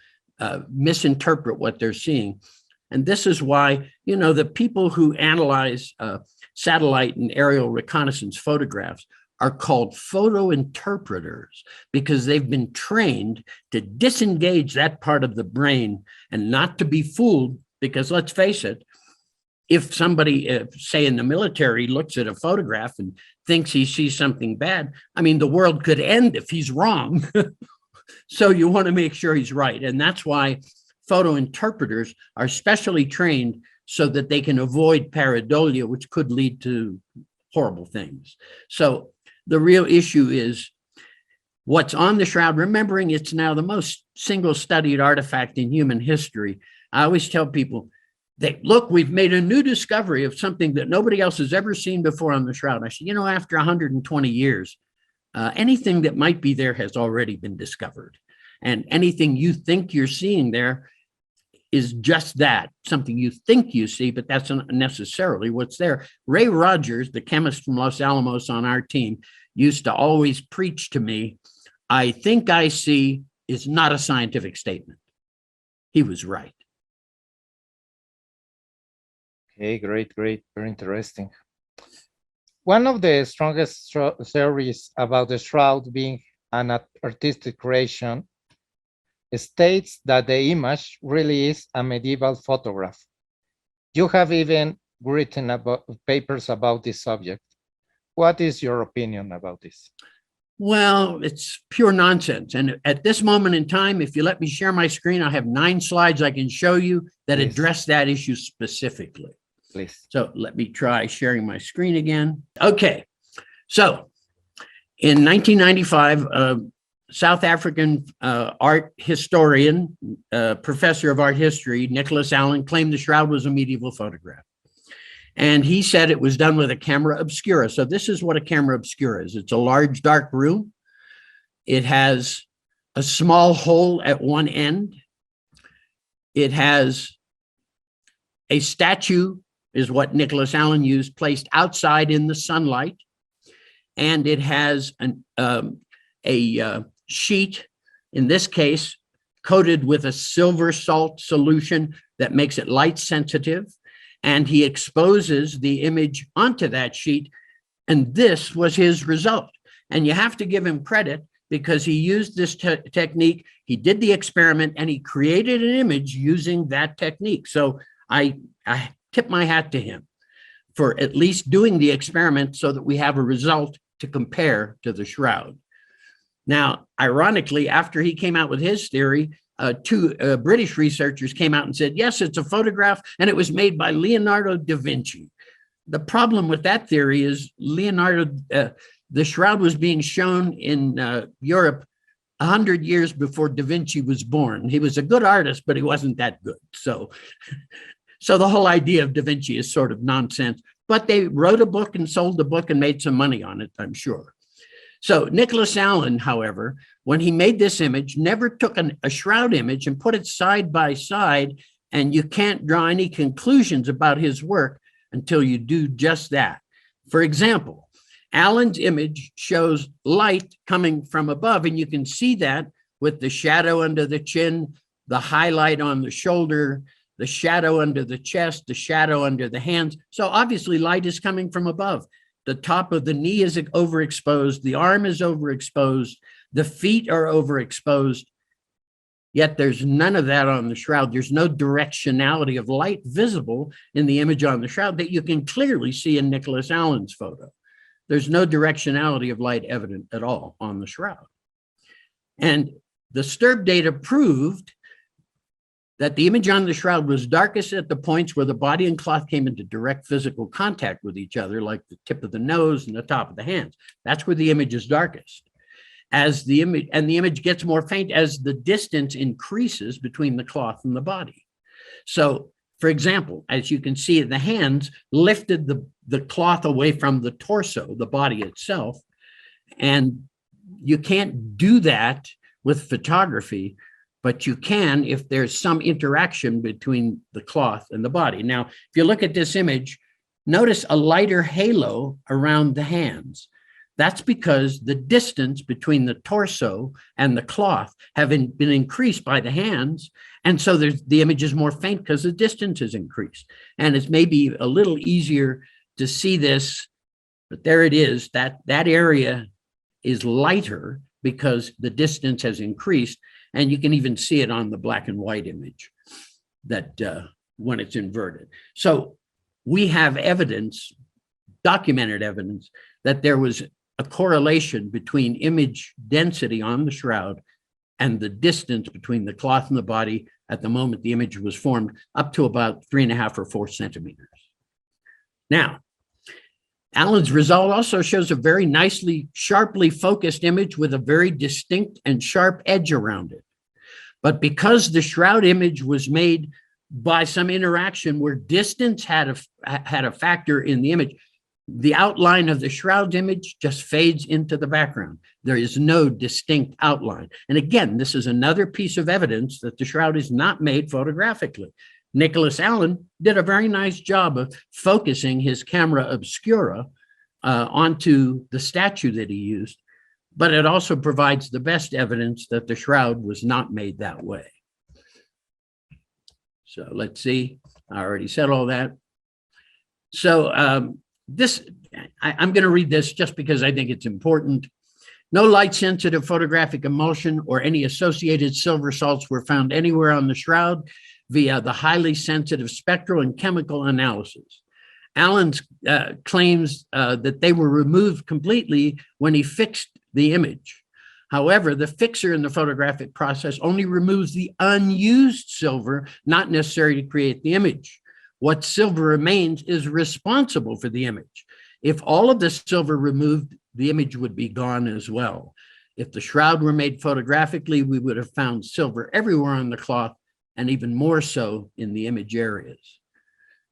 misinterpret what they're seeing. And this is why, the people who analyze satellite and aerial reconnaissance photographs are called photo interpreters, because they've been trained to disengage that part of the brain and not to be fooled. Because let's face it, if somebody, say in the military, looks at a photograph and thinks he sees something bad, I mean, the world could end if he's wrong. So you want to make sure he's right. And that's why photo interpreters are specially trained so that they can avoid pareidolia, which could lead to horrible things. So the real issue is what's on the shroud, remembering it's now the most single studied artifact in human history. I always tell people, look, we've made a new discovery of something that nobody else has ever seen before on the shroud. I said, after 120 years, anything that might be there has already been discovered. And anything you think you're seeing there is just that, something you think you see, but that's not necessarily what's there. Ray Rogers, the chemist from Los Alamos on our team, used to always preach to me, I think I see is not a scientific statement. He was right. Okay, great, great, very interesting. One of the strongest theories about the shroud being an artistic creation states that the image really is a medieval photograph. You have even written about papers about this subject. What is your opinion about this? Well, it's pure nonsense. And at this moment in time, if you let me share my screen, I have 9 slides I can show you that Please. address that issue specifically. Please. So let me try sharing my screen again. Okay. So in 1995, South African art historian, professor of art history, Nicholas Allen, claimed the shroud was a medieval photograph. And he said it was done with a camera obscura. So this is what a camera obscura is. It's a large, dark room. It has a small hole at one end. It has a statue, is what Nicholas Allen used, placed outside in the sunlight. And it has a sheet, in this case, coated with a silver salt solution that makes it light sensitive. And he exposes the image onto that sheet. And this was his result. And you have to give him credit because he used this technique. He did the experiment and he created an image using that technique. So I tip my hat to him for at least doing the experiment so that we have a result to compare to the shroud. Now, ironically, after he came out with his theory, 2 British researchers came out and said, yes, it's a photograph and it was made by Leonardo da Vinci. The problem with that theory is the shroud was being shown in Europe 100 years before da Vinci was born. He was a good artist, but he wasn't that good. So the whole idea of da Vinci is sort of nonsense, but they wrote a book and sold the book and made some money on it, I'm sure. So Nicholas Allen, however, when he made this image, never took a shroud image and put it side by side, and you can't draw any conclusions about his work until you do just that. For example, Allen's image shows light coming from above, and you can see that with the shadow under the chin, the highlight on the shoulder, the shadow under the chest, the shadow under the hands. So obviously light is coming from above. The top of the knee is overexposed, the arm is overexposed, the feet are overexposed, yet there's none of that on the shroud. There's no directionality of light visible in the image on the shroud that you can clearly see in Nicholas Allen's photo. There's no directionality of light evident at all on the shroud. And the STIRB data proved that the image on the shroud was darkest at the points where the body and cloth came into direct physical contact with each other, like the tip of the nose and the top of the hands. That's where the image is darkest. As the image gets more faint as the distance increases between the cloth and the body. So, for example, as you can see, the hands lifted the cloth away from the torso, the body itself, and you can't do that with photography, but you can if there's some interaction between the cloth and the body. Now, if you look at this image, notice a lighter halo around the hands. That's because the distance between the torso and the cloth have been increased by the hands. And so the image is more faint because the distance is increased. And it's maybe a little easier to see this, but there it is, that area is lighter because the distance has increased. And you can even see it on the black and white image that when it's inverted. So we have evidence, documented evidence, that there was a correlation between image density on the shroud and the distance between the cloth and the body at the moment the image was formed, up to about 3.5 or 4 centimeters. Now, Allen's result also shows a very nicely, sharply focused image with a very distinct and sharp edge around it. But because the shroud image was made by some interaction where distance had a factor in the image, the outline of the shroud image just fades into the background. There is no distinct outline. And again, this is another piece of evidence that the shroud is not made photographically. Nicholas Allen did a very nice job of focusing his camera obscura onto the statue that he used, but it also provides the best evidence that the shroud was not made that way. So let's see, I already said all that. So I'm going to read this just because I think it's important. No light-sensitive photographic emulsion or any associated silver salts were found anywhere on the shroud via the highly sensitive spectral and chemical analysis. Allen's claims that they were removed completely when he fixed the image. However, the fixer in the photographic process only removes the unused silver, not necessary to create the image. What silver remains is responsible for the image. If all of the silver removed, the image would be gone as well. If the shroud were made photographically, we would have found silver everywhere on the cloth, and even more so in the image areas.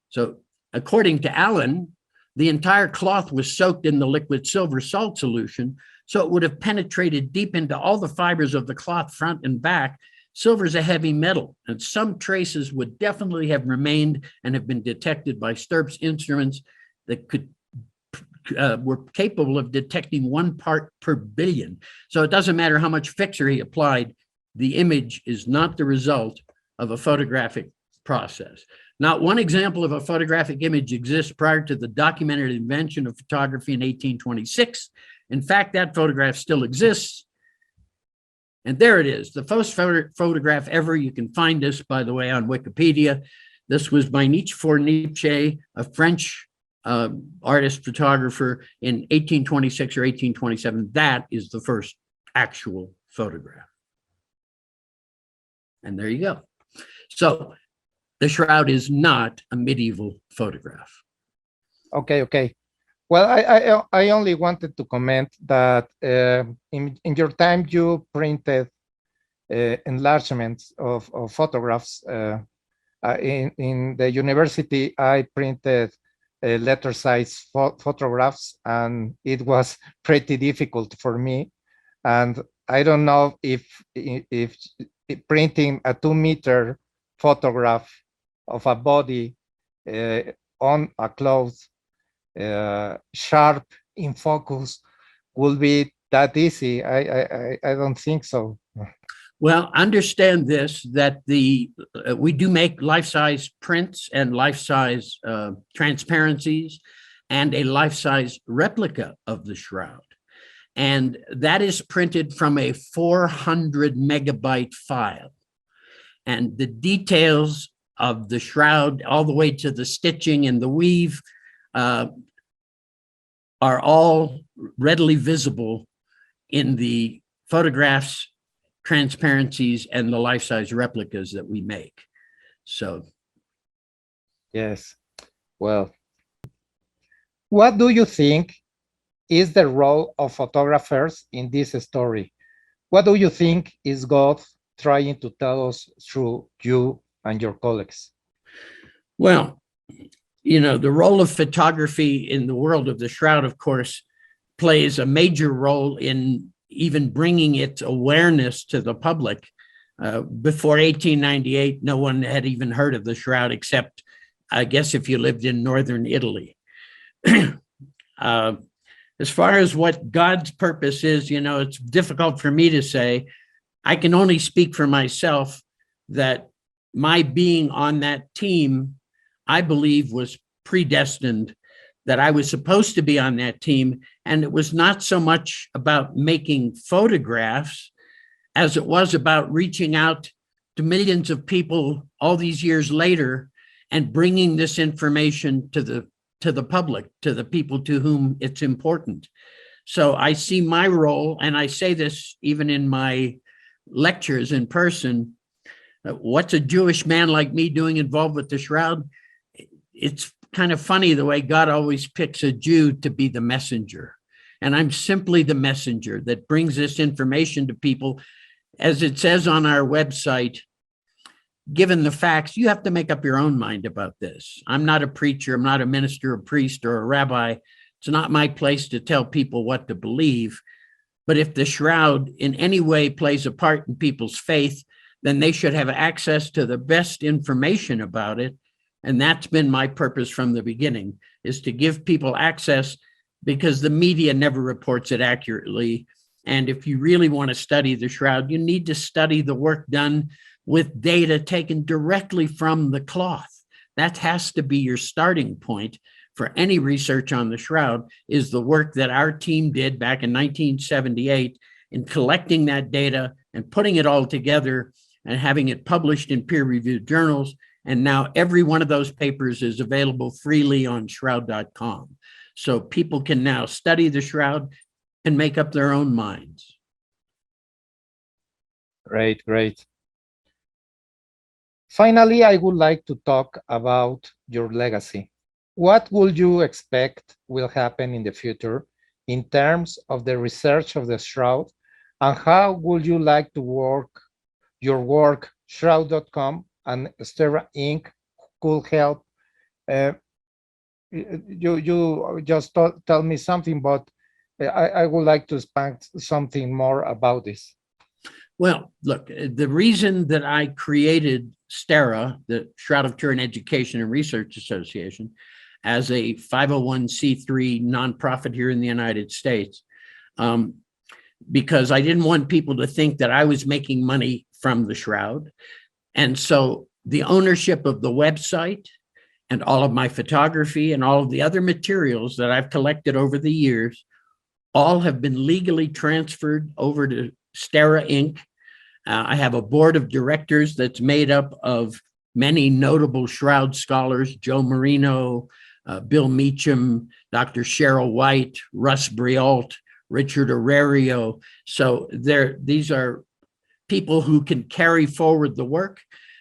So according to Allen, the entire cloth was soaked in the liquid silver salt solution, so it would have penetrated deep into all the fibers of the cloth front and back. Silver is a heavy metal, and some traces would definitely have remained and have been detected by Sturp's instruments that were capable of detecting 1 part per billion. So it doesn't matter how much fixer he applied, the image is not the result of a photographic process. Not one example of a photographic image exists prior to the documented invention of photography in 1826. In fact, that photograph still exists. And there it is, the first photograph ever. You can find this, by the way, on Wikipedia. This was by Nietzsche, a French artist photographer in 1826 or 1827. That is the first actual photograph. And there you go. So the shroud is not a medieval photograph. Okay. Well, I only wanted to comment that in your time you printed enlargements of photographs. In the university, I printed letter size photographs, and it was pretty difficult for me. And I don't know if printing a 2-meter photograph of a body on a cloth, sharp in focus, will be that easy. I don't think so. Well, understand this, that we do make life-size prints and life-size transparencies and a life-size replica of the shroud. And that is printed from a 400 megabyte file. And the details of the shroud, all the way to the stitching and the weave, are all readily visible in the photographs, transparencies, and the life-size replicas that we make. So, yes. Well, what do you think is the role of photographers in this story? What do you think is God trying to tell us through you and your colleagues? Well, you know, the role of photography in the world of the shroud, of course, plays a major role in even bringing its awareness to the public. Before 1898, no one had even heard of the shroud, except, I guess, if you lived in northern Italy. As far as what God's purpose is, you know, it's difficult for me to say. I can only speak for myself that my being on that team, I believe, was predestined, that I was supposed to be on that team. And it was not so much about making photographs as it was about reaching out to millions of people all these years later and bringing this information to the public, to the people to whom it's important. So I see my role, and I say this even in my lectures in person, what's a Jewish man like me doing involved with the shroud? It's kind of funny the way God always picks a Jew to be the messenger. And I'm simply the messenger that brings this information to people. As it says on our website, given the facts, you have to make up your own mind about this. I'm not a preacher, I'm not a minister, a priest, or a rabbi. It's not my place to tell people what to believe. But if the shroud in any way plays a part in people's faith, then they should have access to the best information about it. And that's been my purpose from the beginning, is to give people access, because the media never reports it accurately. And if you really want to study the shroud, you need to study the work done with data taken directly from the cloth. That has to be your starting point for any research on the Shroud is the work that our team did back in 1978 in collecting that data and putting it all together and having it published in peer-reviewed journals. And now every one of those papers is available freely on shroud.com. So people can now study the Shroud and make up their own minds. Great, great. Finally, I would like to talk about your legacy. What would you expect will happen in the future in terms of the research of the Shroud, and how would you like to work your work, Shroud.com and Stera Inc. could help? You just tell me something, but I would like to expand something more about this. Well, look, the reason that I created STERA, the Shroud of Turin Education and Research Association, as a 501c3 nonprofit here in the United States, because I didn't want people to think that I was making money from the Shroud. And so the ownership of the website and all of my photography and all of the other materials that I've collected over the years, all have been legally transferred over to STERA Inc. I have a board of directors that's made up of many notable Shroud scholars: Joe Marino, Bill Meacham, Dr. Cheryl White, Russ Briault, Richard Aurario. So these are people who can carry forward the work.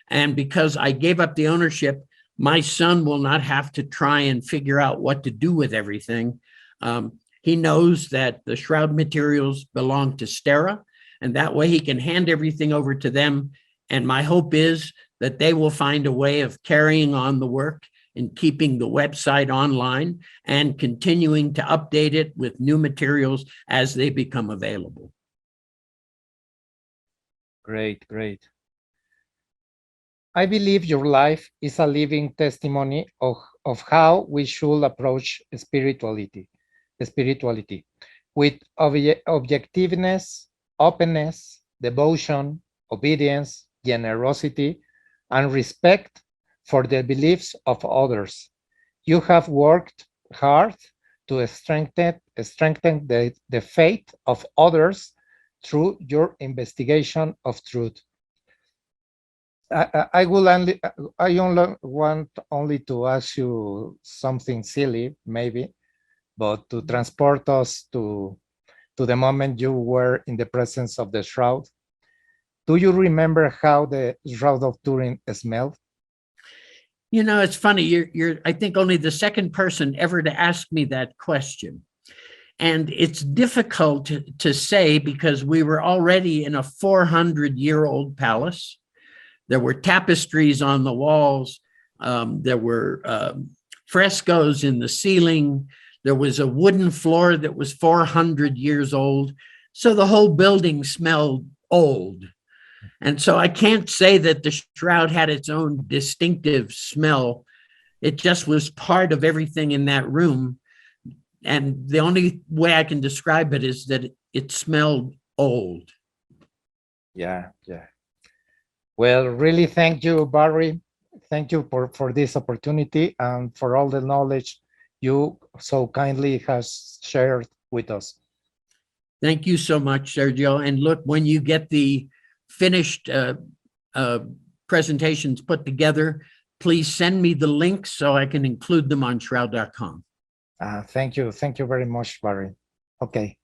And because I gave up the ownership, my son will not have to try and figure out what to do with everything. He knows that the Shroud materials belong to STERA, and that way he can hand everything over to them. And my hope is that they will find a way of carrying on the work and keeping the website online and continuing to update it with new materials as they become available. Great, great. I believe your life is a living testimony of how we should approach spirituality with objectiveness, openness, devotion, obedience, generosity, and respect for the beliefs of others. You have worked hard to strengthen the faith of others through your investigation of truth. I only want to ask you something silly, maybe, but to transport us to the moment you were in the presence of the Shroud. Do you remember how the Shroud of Turin smelled? You know, it's funny. You're I think only the second person ever to ask me that question. And it's difficult to say because we were already in a 400-year-old palace. There were tapestries on the walls. There were frescoes in the ceiling. There was a wooden floor that was 400 years old. So the whole building smelled old. And so I can't say that the Shroud had its own distinctive smell. It just was part of everything in that room. And the only way I can describe it is that it smelled old. Yeah, yeah. Well, really, thank you, Barrie. Thank you for this opportunity and for all the knowledge you so kindly has shared with us. Thank you so much, Sergio. And look, when you get the finished presentations put together, please send me the links so I can include them on shroud.com. Thank you very much, Barrie. Okay.